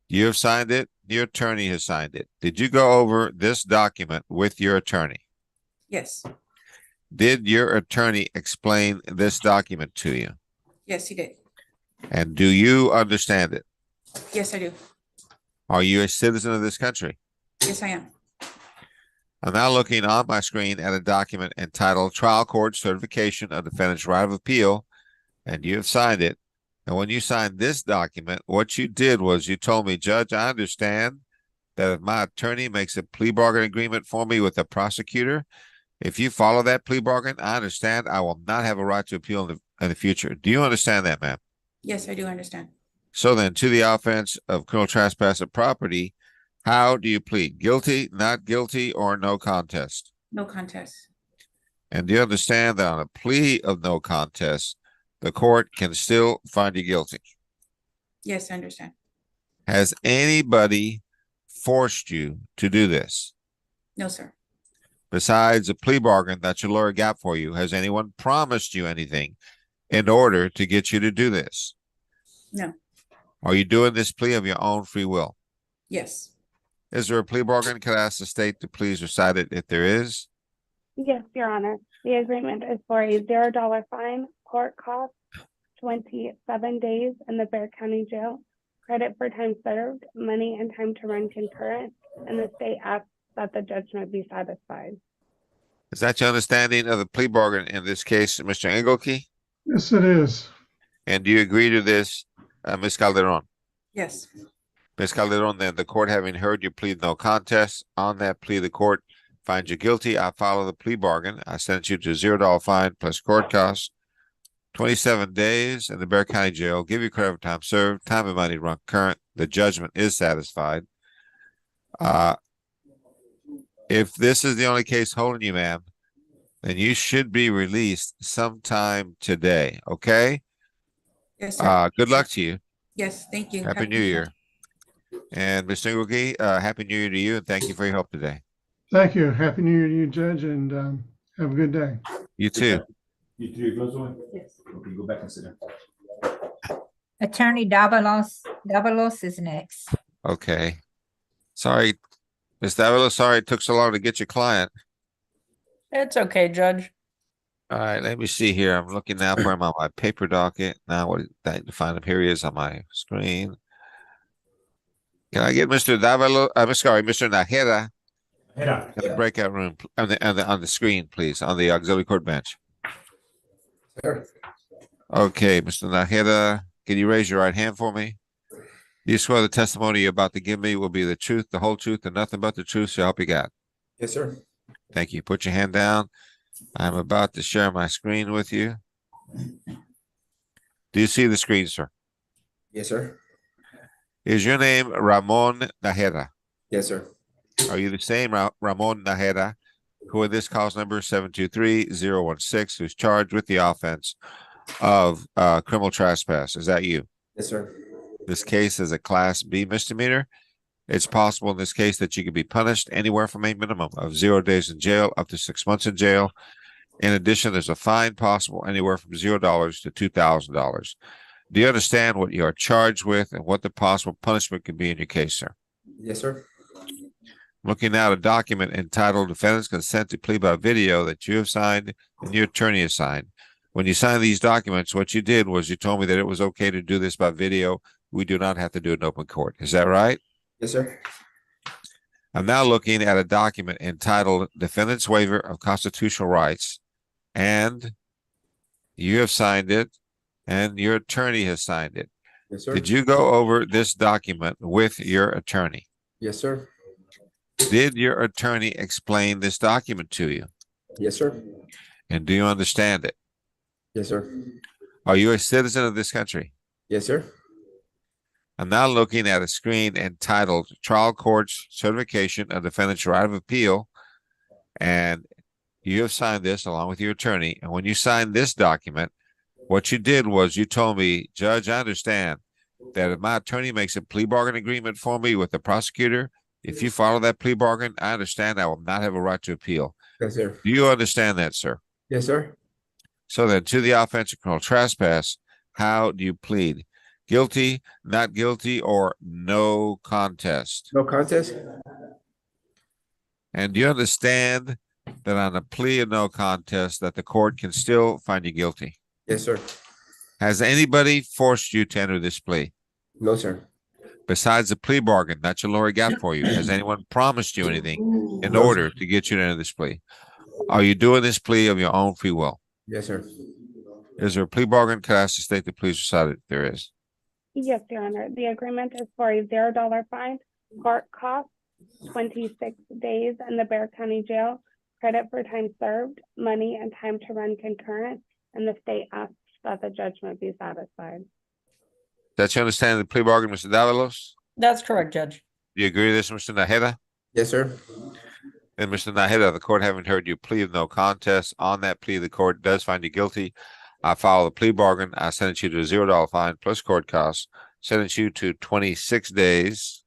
[SPEAKER 3] you have signed it. Your attorney has signed it. Did you go over this document with your attorney?
[SPEAKER 9] Yes.
[SPEAKER 3] Did your attorney explain this document to you?
[SPEAKER 9] Yes, he did.
[SPEAKER 3] And do you understand it?
[SPEAKER 9] Yes, I do.
[SPEAKER 3] Are you a citizen of this country?
[SPEAKER 9] Yes, I am.
[SPEAKER 3] I'm now looking on my screen at a document entitled Trial Court Certification of Defendant's Right of Appeal, and you have signed it. And when you signed this document, what you did was you told me, Judge, I understand that if my attorney makes a plea bargain agreement for me with the prosecutor, if you follow that plea bargain, I understand I will not have a right to appeal in the future. Do you understand that, ma'am?
[SPEAKER 9] Yes, I do understand.
[SPEAKER 3] So then, to the offense of criminal trespass of property, how do you plead? Guilty, not guilty, or no contest?
[SPEAKER 9] No contest.
[SPEAKER 3] And do you understand that on a plea of no contest, the court can still find you guilty?
[SPEAKER 9] Yes, I understand.
[SPEAKER 3] Has anybody forced you to do this?
[SPEAKER 9] No, sir.
[SPEAKER 3] Besides a plea bargain that your lawyer got for you, has anyone promised you anything in order to get you to do this?
[SPEAKER 9] No.
[SPEAKER 3] Are you doing this plea of your own free will?
[SPEAKER 9] Yes.
[SPEAKER 3] Is there a plea bargain? Could I ask the state to please recite it if there is?
[SPEAKER 5] Yes, Your Honor. The agreement is for a $0 fine, court cost, 27 days in the Bexar County Jail, credit for time served, money and time to run concurrent, and the state asks that the judgment be satisfied.
[SPEAKER 3] Is that your understanding of the plea bargain in this case, Mr. Inglekey?
[SPEAKER 7] Yes, it is.
[SPEAKER 3] And do you agree to this, Ms. Calderon?
[SPEAKER 9] Yes.
[SPEAKER 3] Ms. Calderon, then the court having heard you plead no contest, on that plea, the court finds you guilty. I follow the plea bargain. I sentence you to $0 fine plus court costs, 27 days in the Bexar County Jail, give you credit for time served, time and money run current. The judgment is satisfied. If this is the only case holding you, ma'am, then you should be released sometime today, okay?
[SPEAKER 11] Yes, sir.
[SPEAKER 3] Good luck to you.
[SPEAKER 11] Yes, thank you.
[SPEAKER 3] Happy New Year. And Mr. Engelke, Happy New Year to you, and thank you for your help today.
[SPEAKER 12] Thank you. Happy New Year to you, Judge, and have a good day.
[SPEAKER 3] You too.
[SPEAKER 1] You threw your gloves on? Yes. Okay, go back and sit down.
[SPEAKER 6] Attorney Davalos is next.
[SPEAKER 3] Okay. Sorry, Ms. Davila, sorry it took so long to get your client.
[SPEAKER 11] It's okay, Judge.
[SPEAKER 3] All right, let me see here. I'm looking now for him on my paper docket. Now what I to find him. Here he is on my screen. Can I get Mr. Davila? I'm sorry, Mr. Nahera
[SPEAKER 1] Head
[SPEAKER 3] in the breakout room on the screen, please, on the auxiliary court bench.
[SPEAKER 10] Sure.
[SPEAKER 3] Okay, Mr. Nahera, can you raise your right hand for me? Do you swear the testimony you're about to give me will be the truth, the whole truth, and nothing but the truth, so help you God?
[SPEAKER 10] Yes, sir.
[SPEAKER 3] Thank you. Put your hand down. I'm about to share my screen with you. Do you see the screen, sir?
[SPEAKER 10] Yes, sir.
[SPEAKER 3] Is your name Ramon Nahera?
[SPEAKER 10] Yes, sir.
[SPEAKER 3] Are you the same Ramon Nahera who in this cause number 723-016 who's charged with the offense of criminal trespass? Is that you?
[SPEAKER 10] Yes, sir.
[SPEAKER 3] This case is a Class B misdemeanor. It's possible in this case that you could be punished anywhere from a minimum of 0 days in jail up to 6 months in jail. In addition, there's a fine possible anywhere from $0 to $2,000. Do you understand what you are charged with and what the possible punishment could be in your case, sir?
[SPEAKER 10] Yes, sir.
[SPEAKER 3] Looking at a document entitled Defendant's Consent to Plea by Video that you have signed and your attorney has signed. When you signed these documents, what you did was you told me that it was okay to do this by video. We do not have to do it in open court. Is that right?
[SPEAKER 10] Yes, sir.
[SPEAKER 3] I'm now looking at a document entitled Defendant's Waiver of Constitutional Rights, and you have signed it, and your attorney has signed it.
[SPEAKER 10] Yes, sir.
[SPEAKER 3] Did you go over this document with your attorney?
[SPEAKER 10] Yes, sir.
[SPEAKER 3] Did your attorney explain this document to you?
[SPEAKER 10] Yes, sir.
[SPEAKER 3] And do you understand it?
[SPEAKER 10] Yes, sir.
[SPEAKER 3] Are you a citizen of this country?
[SPEAKER 10] Yes, sir.
[SPEAKER 3] I'm now looking at a screen entitled Trial Court's Certification of Defendant's Right of Appeal, and you have signed this along with your attorney. And when you signed this document, what you did was you told me, Judge, I understand that if my attorney makes a plea bargain agreement for me with the prosecutor, if you follow that plea bargain, I understand I will not have a right to appeal.
[SPEAKER 10] Yes, sir.
[SPEAKER 3] Do you understand that, sir?
[SPEAKER 10] Yes, sir.
[SPEAKER 3] So then to the offense of criminal trespass, how do you plead? Guilty, not guilty, or no contest?
[SPEAKER 10] No contest?
[SPEAKER 3] And do you understand that on a plea of no contest that the court can still find you guilty?
[SPEAKER 10] Yes, sir.
[SPEAKER 3] Has anybody forced you to enter this plea?
[SPEAKER 10] No, sir.
[SPEAKER 3] Besides the plea bargain that your lawyer got for you, has anyone promised you anything in order to get you to enter this plea? Are you doing this plea of your own free will?
[SPEAKER 10] Yes, sir.
[SPEAKER 3] Is there a plea bargain? Could I ask the state to please recite it? There is.
[SPEAKER 5] Yes, Your Honor. The agreement is for a $0 fine, court cost, 26 days in the Bexar County Jail, credit for time served, money and time to run concurrent, and the state asks that the judgment be satisfied.
[SPEAKER 3] That's your understanding of the plea bargain, Mr. Davalos?
[SPEAKER 11] That's correct, Judge.
[SPEAKER 3] Do you agree to this, Mr. Naheda?
[SPEAKER 10] Yes, sir.
[SPEAKER 3] And Mr. Naheda, the court having heard you plea of no contest, on that plea, the court does find you guilty. I follow the plea bargain. I sentence you to a $0 fine plus court costs, sentence you to 26 days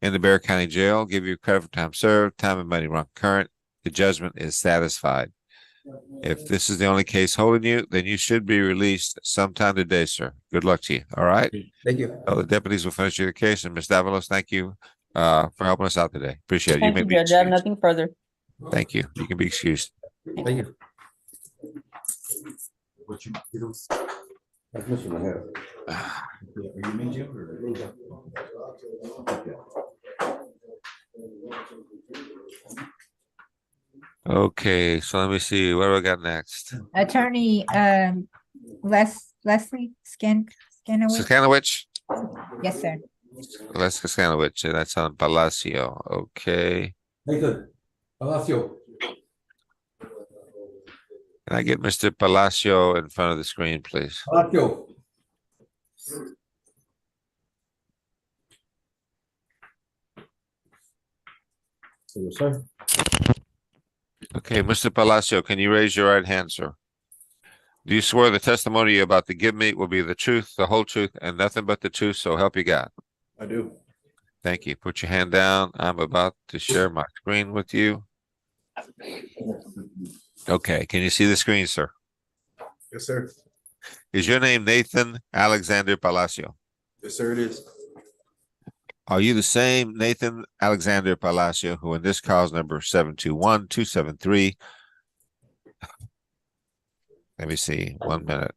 [SPEAKER 3] in the Bexar County Jail, give you credit for time served, time and money run concurrent. The judgment is satisfied. If this is the only case holding you, then you should be released sometime today, sir. Good luck to you. All right.
[SPEAKER 10] Thank you.
[SPEAKER 3] The deputies will finish your case. And Ms. Davalos, thank you for helping us out today. Appreciate it.
[SPEAKER 11] Thank you,
[SPEAKER 3] may be
[SPEAKER 11] Judge. I have
[SPEAKER 3] excused.
[SPEAKER 11] nothing further.
[SPEAKER 3] Thank you. You can be excused.
[SPEAKER 10] Thank you.
[SPEAKER 1] What you do? That's Mr. Nahera. Are you in jail or?
[SPEAKER 3] Okay, so let me see. What do I got next?
[SPEAKER 6] Attorney, Leslie Skanowitz?
[SPEAKER 3] Skanowicz?
[SPEAKER 6] Yes, sir.
[SPEAKER 3] Les Skanowicz. That's on Palacio. Okay.
[SPEAKER 10] Nathan, Palacio.
[SPEAKER 3] Can I get Mr. Palacio in front of the screen, please?
[SPEAKER 10] Palacio.
[SPEAKER 1] Yes, sir.
[SPEAKER 3] Okay, Mr. Palacio, can you raise your right hand, sir? Do you swear the testimony you're about to give me will be the truth, the whole truth, and nothing but the truth, so help you God?
[SPEAKER 10] I do.
[SPEAKER 3] Thank you. Put your hand down. I'm about to share my screen with you. Okay, can you see the screen, sir?
[SPEAKER 10] Yes, sir.
[SPEAKER 3] Is your name Nathan Alexander Palacio?
[SPEAKER 10] Yes, sir, it is.
[SPEAKER 3] Are you the same Nathan Alexander Palacio who in this cause number 721-273? Let me see, 1 minute.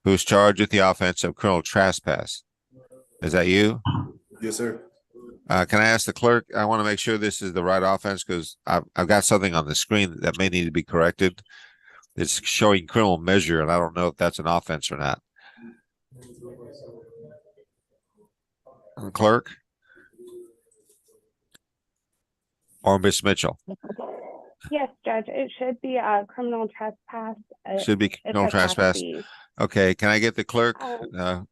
[SPEAKER 3] Who's charged with the offense of criminal trespass? Is that you?
[SPEAKER 10] Yes, sir.
[SPEAKER 3] Can I ask the clerk? I want to make sure this is the right offense because I've got something on the screen that may need to be corrected. It's showing criminal measure, and I don't know if that's an offense or not. Clerk? Or Miss Mitchell?
[SPEAKER 5] Yes, Judge, it should be a criminal trespass.
[SPEAKER 3] Should be
[SPEAKER 5] It's
[SPEAKER 3] criminal
[SPEAKER 5] a Class
[SPEAKER 3] trespass.
[SPEAKER 5] B.
[SPEAKER 3] Okay, can I get the clerk?
[SPEAKER 5] Judge,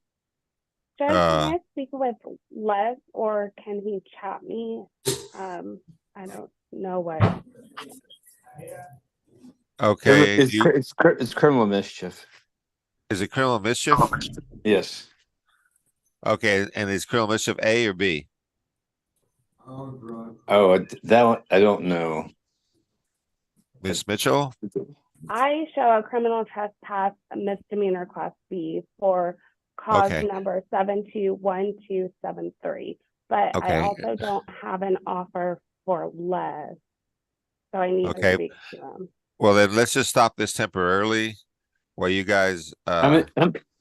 [SPEAKER 5] can I speak with Les or can he chat me? I don't know what.
[SPEAKER 3] Okay.
[SPEAKER 13] It's criminal mischief.
[SPEAKER 3] Is it criminal mischief?
[SPEAKER 13] Yes.
[SPEAKER 3] Okay, and is criminal mischief A or B?
[SPEAKER 13] Oh, that one, I don't know.
[SPEAKER 3] Miss Mitchell?
[SPEAKER 5] I show a criminal trespass misdemeanor Class B for cause
[SPEAKER 3] Okay.
[SPEAKER 5] number 721273. But
[SPEAKER 3] Okay.
[SPEAKER 5] I also don't have an offer for Les. So I need
[SPEAKER 3] Okay.
[SPEAKER 5] to speak to him.
[SPEAKER 3] Well, then let's just stop this temporarily while you guys,
[SPEAKER 13] How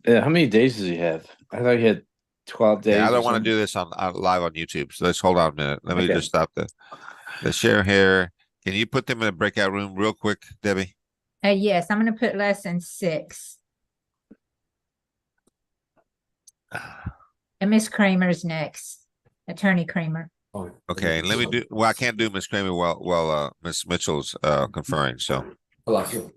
[SPEAKER 13] many days does he have? I thought he had 12 days.
[SPEAKER 3] yeah, I
[SPEAKER 13] or
[SPEAKER 3] don't want to
[SPEAKER 13] something.
[SPEAKER 3] do this on live on YouTube. So let's hold on a minute. Let me
[SPEAKER 13] Okay.
[SPEAKER 3] just stop the share here. Can you put them in a breakout room real quick, Debbie?
[SPEAKER 6] Yes, I'm gonna put less than 6. And Miss Kramer's next. Attorney Kramer.
[SPEAKER 3] Okay, let me do, well, I can't do Miss Kramer while Miss Mitchell's conferring, so.
[SPEAKER 10] Palacio.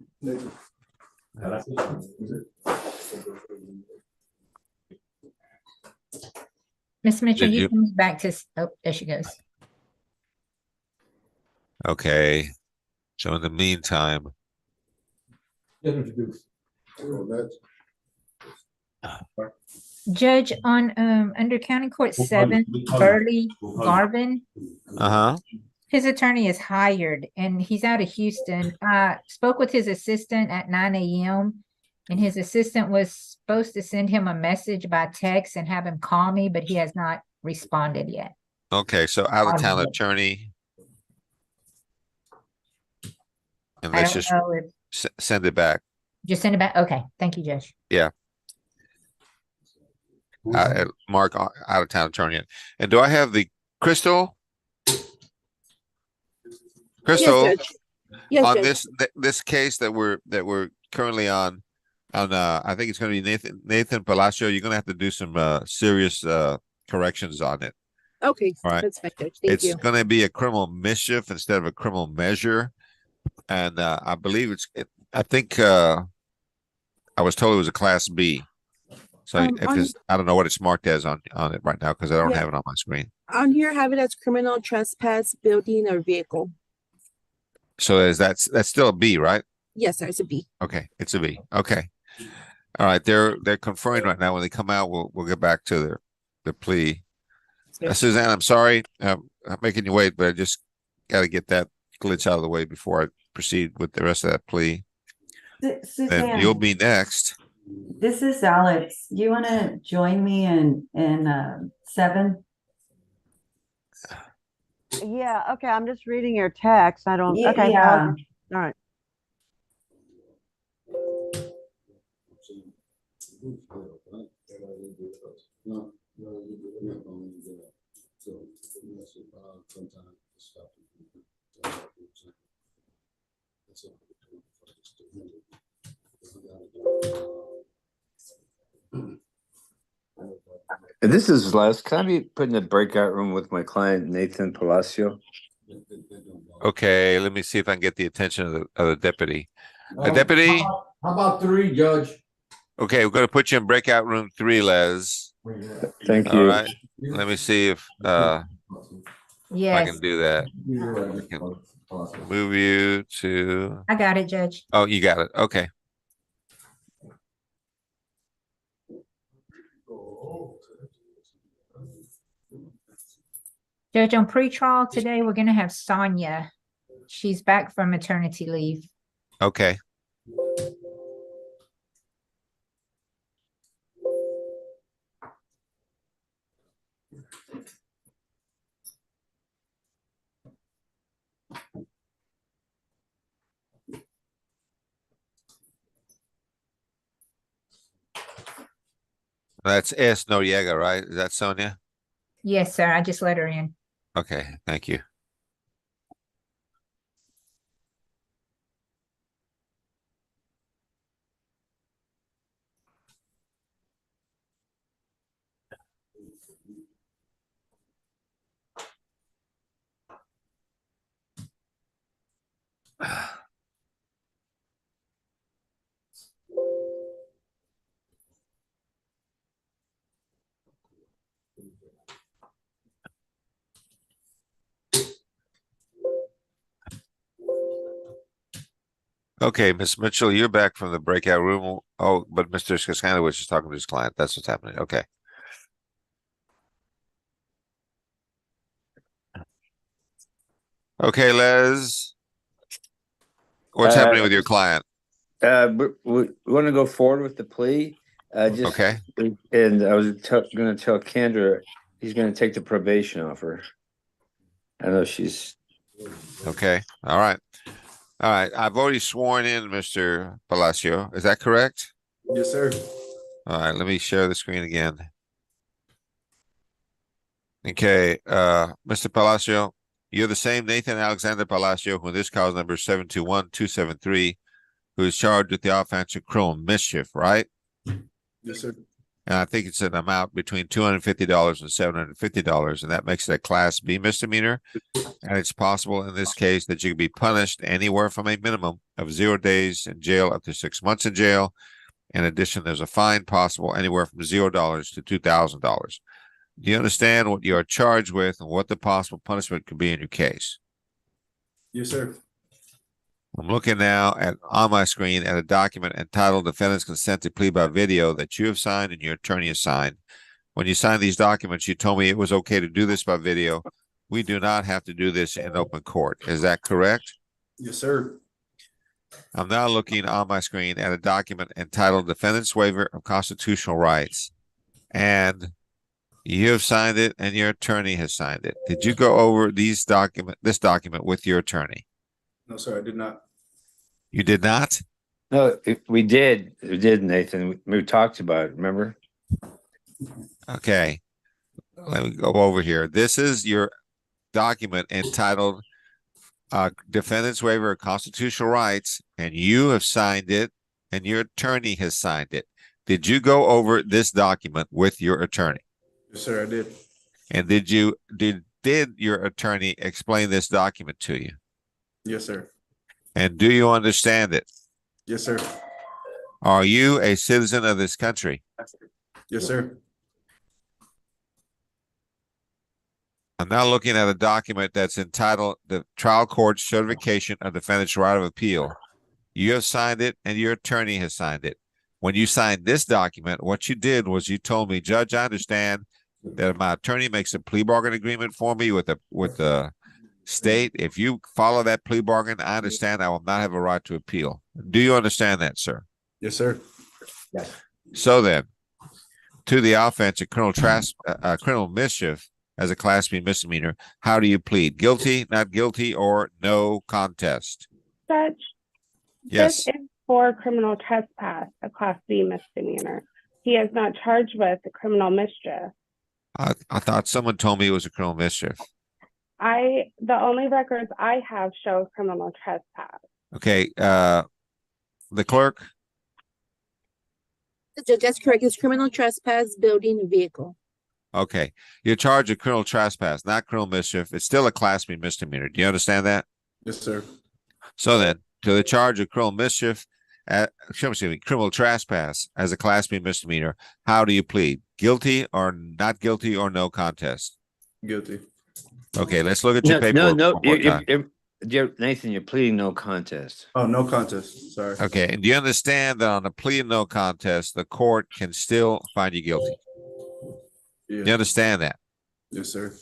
[SPEAKER 6] Miss Mitchell,
[SPEAKER 3] Did
[SPEAKER 6] you
[SPEAKER 3] you-
[SPEAKER 6] can move back to, oh, there she goes.
[SPEAKER 3] Okay, so in the meantime,
[SPEAKER 10] Introduce.
[SPEAKER 6] Judge on, under County Court 7, Burley Garvin,
[SPEAKER 3] uh-huh,
[SPEAKER 6] his attorney is hired and he's out of Houston. Spoke with his assistant at 9 a.m. and his assistant was supposed to send him a message by text and have him call me, but he has not responded yet.
[SPEAKER 3] okay, so out-of-town
[SPEAKER 6] Audible.
[SPEAKER 3] attorney. And
[SPEAKER 6] I
[SPEAKER 3] let's
[SPEAKER 6] don't
[SPEAKER 3] just
[SPEAKER 6] know if,
[SPEAKER 3] send it back.
[SPEAKER 6] just send it back. Okay, thank you, Judge.
[SPEAKER 3] Mark out-of-town attorney. And do I have the Crystal? Crystal,
[SPEAKER 4] Yes,
[SPEAKER 3] on
[SPEAKER 4] Judge.
[SPEAKER 3] this case that we're currently on I think it's going to be Nathan Palacio. You're going to have to do some serious corrections on it.
[SPEAKER 4] Okay,
[SPEAKER 3] All right.
[SPEAKER 4] that's fine, Judge. Thank you.
[SPEAKER 3] It's going to be a criminal mischief instead of a criminal measure, and I believe I think I was told it was a Class B. So if it's, I don't know what it's marked as on it right now because I don't
[SPEAKER 4] Yeah.
[SPEAKER 3] have it on my screen.
[SPEAKER 4] On here, have it as criminal trespass, building or vehicle.
[SPEAKER 3] So that's still a B, right?
[SPEAKER 4] Yes, sir, it's a B.
[SPEAKER 3] Okay, it's a B. Okay. All right, they're conferring right now. When they come out, we'll get back to the plea. Suzanne, I'm sorry, I'm making you wait, but I just got to get that glitch out of the way before I proceed with the rest of that plea. Then
[SPEAKER 14] Suzanne,
[SPEAKER 3] you'll be next.
[SPEAKER 14] this is Alex. Do you want to join me in 7?
[SPEAKER 15] Yeah, okay, I'm just reading your text. I don't, okay.
[SPEAKER 14] Yeah.
[SPEAKER 15] All right.
[SPEAKER 13] And this is Les. Can I be put in a breakout room with my client, Nathan Palacio?
[SPEAKER 3] Okay, let me see if I can get the attention of the deputy. Deputy,
[SPEAKER 10] How about 3, Judge?
[SPEAKER 3] okay, we're going to put you in breakout room 3, Les.
[SPEAKER 13] Thank
[SPEAKER 3] All
[SPEAKER 13] you.
[SPEAKER 3] right. Let me see if If I
[SPEAKER 6] Yes,
[SPEAKER 3] can do that. I can move you to,
[SPEAKER 6] I got it, Judge.
[SPEAKER 3] oh, you got it. Okay.
[SPEAKER 6] Judge, on pretrial today, we're gonna have Sonia. She's back from maternity leave.
[SPEAKER 3] Okay. That's S. Noriega, right? Is that Sonia?
[SPEAKER 6] Yes, sir. I just let her in.
[SPEAKER 3] Okay, thank you. Okay, Ms. Mitchell, you're back from the breakout room. Oh, but Mr. Skaskandowicz is talking to his client. That's what's happening. Okay. Okay, Les. What's happening with your client?
[SPEAKER 13] We want to go forward with the plea. Just
[SPEAKER 3] Okay.
[SPEAKER 13] And I was going to tell Kendra he's going to take the probation off her. I know she's
[SPEAKER 3] Okay. All right. All right. I've already sworn in Mr. Palacio. Is that correct?
[SPEAKER 10] Yes, sir.
[SPEAKER 3] All right. Let me share the screen again. Okay. Mr. Palacio, you're the same Nathan Alexander Palacio who this cause number 721-273, who is charged with the offense of criminal mischief, right?
[SPEAKER 10] Yes, sir.
[SPEAKER 3] And I think it's an amount between $250 and $750, and that makes it a Class B misdemeanor. And it's possible in this case that you could be punished anywhere from a minimum of 0 days in jail up to 6 months in jail. In addition, there's a fine possible anywhere from $0 to $2,000. Do you understand what you are charged with and what the possible punishment could be in your case?
[SPEAKER 10] Yes, sir.
[SPEAKER 3] I'm looking now on my screen at a document entitled Defendant's Consent to Plea by Video that you have signed and your attorney has signed. When you signed these documents, you told me it was okay to do this by video. We do not have to do this in open court. Is that correct?
[SPEAKER 10] Yes, sir.
[SPEAKER 3] I'm now looking on my screen at a document entitled Defendant's Waiver of Constitutional Rights. And you have signed it and your attorney has signed it. Did you go over this document with your attorney?
[SPEAKER 10] No, sir, I did not.
[SPEAKER 3] You did not?
[SPEAKER 13] no. We did, Nathan. We talked about it. Remember?
[SPEAKER 3] Okay. Let me go over here. This is your document entitled Defendant's Waiver of Constitutional Rights, and you have signed it and your attorney has signed it. Did you go over this document with your attorney?
[SPEAKER 10] Yes, sir, I did.
[SPEAKER 3] And did your attorney explain this document to you?
[SPEAKER 10] Yes, sir.
[SPEAKER 3] And do you understand it?
[SPEAKER 10] Yes, sir.
[SPEAKER 3] Are you a citizen of this country?
[SPEAKER 10] Yes, sir.
[SPEAKER 3] I'm now looking at a document that's entitled the Trial Court Certification of Defendant's Right of Appeal. You have signed it and your attorney has signed it. When you signed this document, what you did was you told me, Judge, I understand that if my attorney makes a plea bargain agreement for me with the state, if you follow that plea bargain, I understand I will not have a right to appeal. Do you understand that, sir?
[SPEAKER 10] Yes, sir.
[SPEAKER 3] So then, to the offense of criminal mischief as a Class B misdemeanor, how do you plead? Guilty, not guilty, or no contest?
[SPEAKER 5] Judge,
[SPEAKER 3] Yes.
[SPEAKER 5] this is for criminal trespass, a Class B misdemeanor. He is not charged with the criminal mischief.
[SPEAKER 3] I thought someone told me it was a criminal mischief.
[SPEAKER 5] The only records I have show criminal trespass.
[SPEAKER 3] Okay, the clerk?
[SPEAKER 4] Judge, that's correct. It's criminal trespass, building a vehicle.
[SPEAKER 3] Okay, you're charged with criminal trespass, not criminal mischief. It's still a Class B misdemeanor. Do you understand that?
[SPEAKER 10] Yes, sir.
[SPEAKER 3] So then, to the charge of criminal mischief, criminal trespass as a Class B misdemeanor, how do you plead? Guilty or not guilty or no contest?
[SPEAKER 10] Guilty.
[SPEAKER 3] Okay, let's look at your
[SPEAKER 13] No,
[SPEAKER 3] paperwork.
[SPEAKER 13] no,
[SPEAKER 3] one more time.
[SPEAKER 13] Nathan, you're pleading no contest.
[SPEAKER 10] Oh, no contest. Sorry.
[SPEAKER 3] Okay, and do you understand that on a plea of no contest, the court can still find you guilty?
[SPEAKER 10] Yeah.
[SPEAKER 3] You understand that?
[SPEAKER 10] Yes, sir.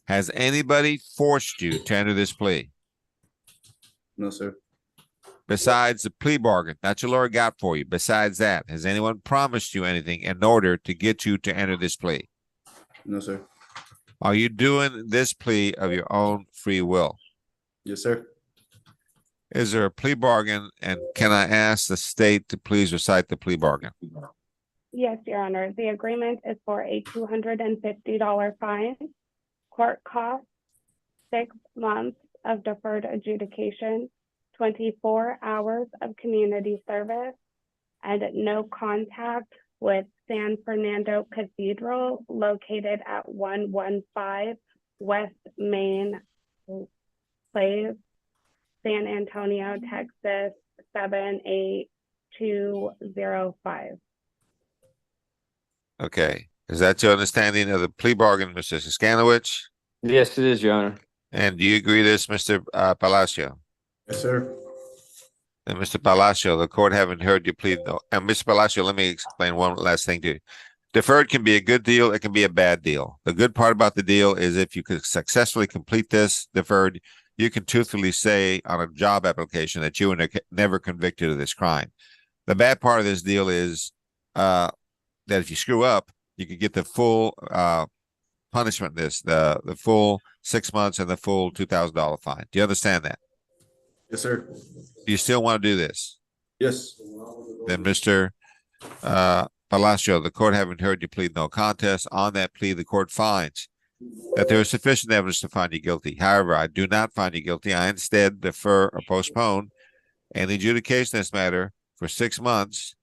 [SPEAKER 3] Has anybody forced you to enter this plea?
[SPEAKER 10] No, sir.
[SPEAKER 3] Besides the plea bargain that your lawyer got for you, besides that, has anyone promised you anything in order to get you to enter this plea?
[SPEAKER 10] No, sir.
[SPEAKER 3] Are you doing this plea of your own free will?
[SPEAKER 10] Yes, sir.
[SPEAKER 3] Is there a plea bargain? And can I ask the state to please recite the plea bargain?
[SPEAKER 5] Yes, Your Honor. The agreement is for a $250 fine, court costs, 6 months of deferred adjudication, 24 hours of community service, and no contact with San Fernando Cathedral located at 115 West Main Place, San Antonio, Texas, 78205.
[SPEAKER 3] Okay. Is that your understanding of the plea bargain, Mr. Siskanowicz?
[SPEAKER 13] Yes, it is, Your Honor.
[SPEAKER 3] And do you agree to this, Mr. Palacio?
[SPEAKER 10] Yes, sir.
[SPEAKER 3] And Mr. Palacio, the court having heard you plead no. And Mr. Palacio, let me explain one last thing to you. Deferred can be a good deal. It can be a bad deal. The good part about the deal is if you could successfully complete this deferred, you can truthfully say on a job application that you were never convicted of this crime. The bad part of this deal is that if you screw up, you could get the full punishment. The full 6 months and the full $2,000 fine. Do you understand that?
[SPEAKER 10] Yes, sir.
[SPEAKER 3] Do you still want to do this?
[SPEAKER 10] Yes.
[SPEAKER 3] Then, Mr. Palacio, the court having heard you plead no contest, on that plea, the court finds that there is sufficient evidence to find you guilty. However, I do not find you guilty. I instead defer or postpone any adjudication of this matter for 6 months,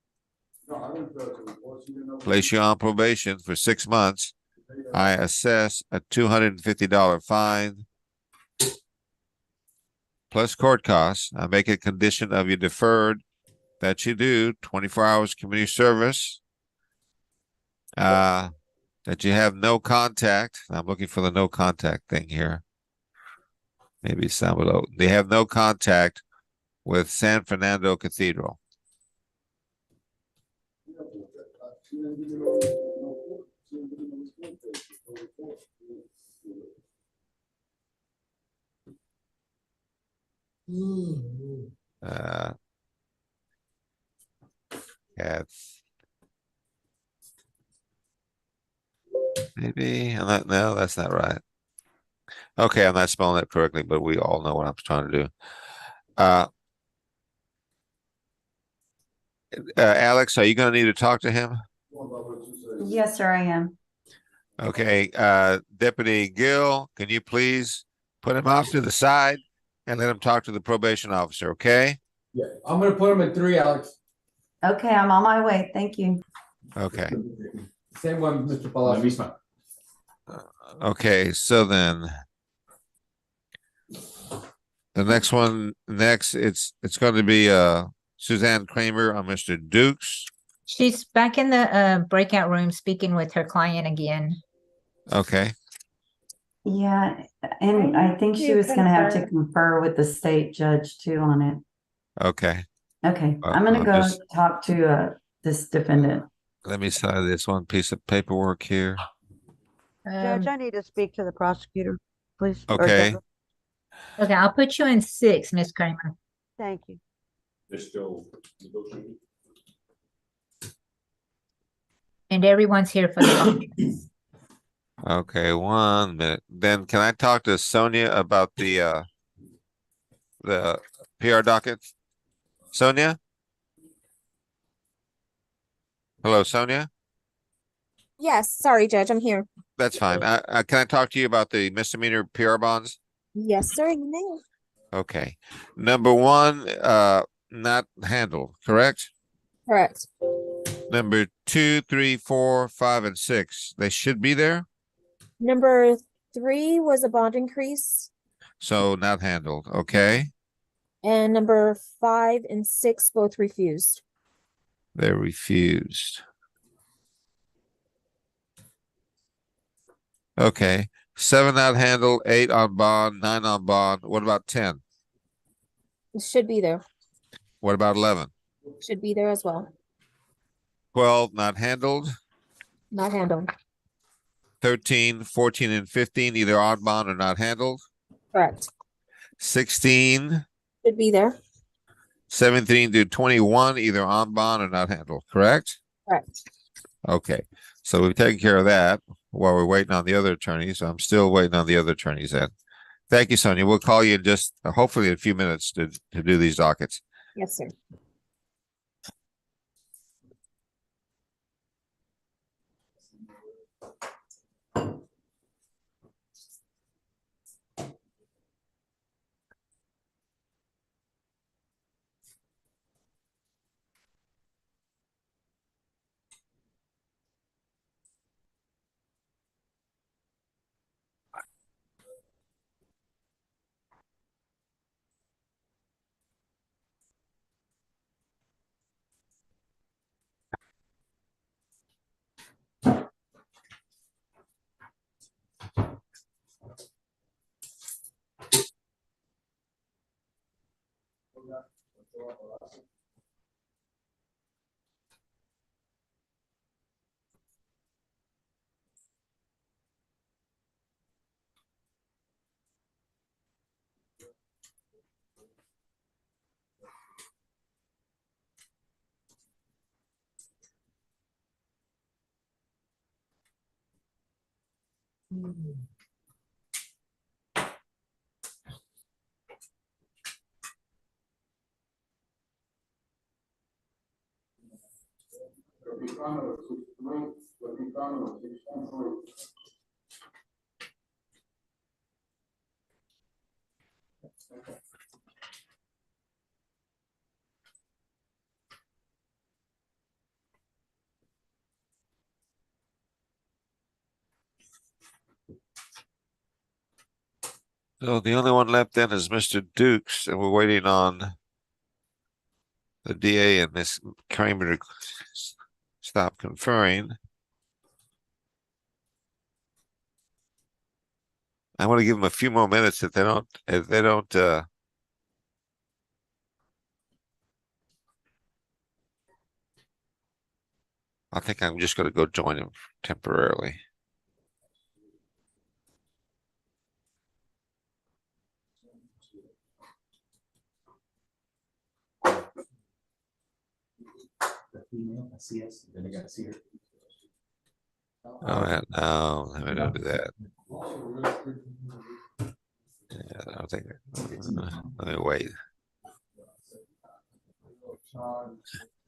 [SPEAKER 3] place you on probation for 6 months. I assess a $250 fine plus court costs. I make a condition of you deferred that you do 24 hours community service, that you have no contact. I'm looking for the no contact thing here. Maybe it's down below. They have no contact with San Fernando Cathedral. Maybe I'm not. No, that's not right. Okay, I'm not spelling that correctly, but we all know what I'm trying to do. Alex, are you going to need to talk to him?
[SPEAKER 14] Yes, sir, I am.
[SPEAKER 3] Okay, Deputy Gill, can you please put him off to the side and let him talk to the probation officer, okay?
[SPEAKER 2] Yeah, I'm gonna put him at 3, Alex.
[SPEAKER 14] Okay, I'm on my way. Thank you.
[SPEAKER 3] Okay.
[SPEAKER 2] Same one, Mr. Palacio.
[SPEAKER 3] Okay, so then the next one, it's going to be Suzanne Kramer on Mr. Dukes.
[SPEAKER 6] She's back in the breakout room speaking with her client again.
[SPEAKER 3] Okay.
[SPEAKER 14] Yeah, and I think she was gonna have to confer with the state judge too on it.
[SPEAKER 3] Okay.
[SPEAKER 14] Okay, I'm gonna go talk to this defendant.
[SPEAKER 3] Let me sign this one piece of paperwork here.
[SPEAKER 15] Judge, I need to speak to the prosecutor, please. or
[SPEAKER 3] Okay.
[SPEAKER 15] judge.
[SPEAKER 6] Okay, I'll put you in 6, Miss Kramer.
[SPEAKER 15] Thank you.
[SPEAKER 6] And everyone's here for the
[SPEAKER 3] Okay, 1 minute. Then can I talk to Sonia about the PR docket? Sonia? Hello, Sonia?
[SPEAKER 16] Yes, sorry, Judge, I'm here.
[SPEAKER 3] That's fine. Can I talk to you about the misdemeanor PR bonds?
[SPEAKER 16] Yes, sir, you may.
[SPEAKER 3] Okay. Number 1, not handled, correct?
[SPEAKER 16] Correct.
[SPEAKER 3] Number 2, 3, 4, 5, and 6. They should be there.
[SPEAKER 16] Number 3 was a bond increase,
[SPEAKER 3] So not handled. Okay.
[SPEAKER 16] and number 5 and 6 both refused.
[SPEAKER 3] They're refused. Okay. 7 not handled, 8 on bond, 9 on bond. What about 10?
[SPEAKER 16] It should be there.
[SPEAKER 3] What about 11?
[SPEAKER 16] Should be there as well.
[SPEAKER 3] 12 not handled,
[SPEAKER 16] Not handled.
[SPEAKER 3] 13, 14, and 15 either on bond or not handled.
[SPEAKER 16] Correct.
[SPEAKER 3] 16,
[SPEAKER 16] Should be there.
[SPEAKER 3] 17 to 21 either on bond or not handled, correct?
[SPEAKER 16] Correct.
[SPEAKER 3] Okay, so we've taken care of that while we're waiting on the other attorneys. I'm still waiting on the other attorneys then. Thank you, Sonia. We'll call you in just hopefully in a few minutes to do these dockets.
[SPEAKER 16] Yes, sir.
[SPEAKER 3] So the only one left then is Mr. Dukes, and we're waiting on the DA and Miss Kramer to stop conferring. I want to give them a few more minutes if they don't, I think I'm just going to go join them temporarily.
[SPEAKER 1] Female, I see us, then I gotta see her.
[SPEAKER 3] Oh, yeah, no, let me not do that. Yeah, I don't think, let me wait.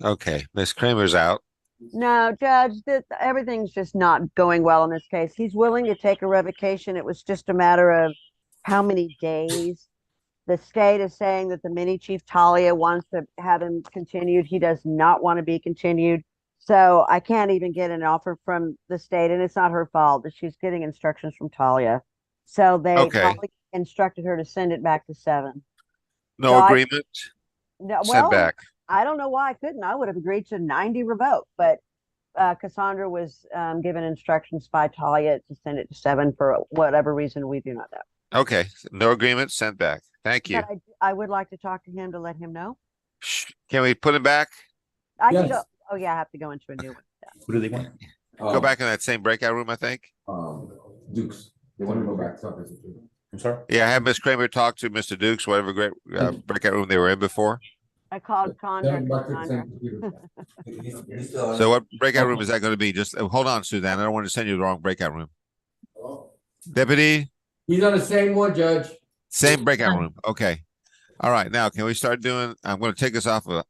[SPEAKER 3] Okay, Miss Kramer's out.
[SPEAKER 15] No, Judge, everything's just not going well in this case. He's willing to take a revocation. It was just a matter of how many days. The state is saying that the mini chief Talia wants to have him continued. He does not want to be continued. So I can't even get an offer from the state, and it's not her fault that she's getting instructions from Talia. So they probably instructed her to send it back to 7.
[SPEAKER 3] No agreement?
[SPEAKER 15] No,
[SPEAKER 3] Sent back.
[SPEAKER 15] I don't know why I couldn't. I would have agreed to 90 revoke, but Cassandra was given instructions by Talia to send it to 7 for whatever reason we do not know.
[SPEAKER 3] Okay, no agreement, sent back. Thank you.
[SPEAKER 15] But I would like to talk to him to let him know.
[SPEAKER 3] Can we put him back?
[SPEAKER 15] I can go. Oh yeah, I have to go into a new one.
[SPEAKER 1] Who do they want?
[SPEAKER 3] Go back in that same breakout room, I think.
[SPEAKER 10] Dukes. They want to go back to.
[SPEAKER 1] I'm sorry?
[SPEAKER 3] Yeah, I had Miss Kramer talk to Mr. Dukes, whatever great breakout room they were in before.
[SPEAKER 15] I called Cassandra.
[SPEAKER 3] So what breakout room is that going to be? Just hold on, Suzanne. I don't want to send you the wrong breakout room. Deputy?
[SPEAKER 2] He's on the same one, Judge.
[SPEAKER 3] Same breakout room. Okay. All right. Now, can we start doing, I'm going to take us off of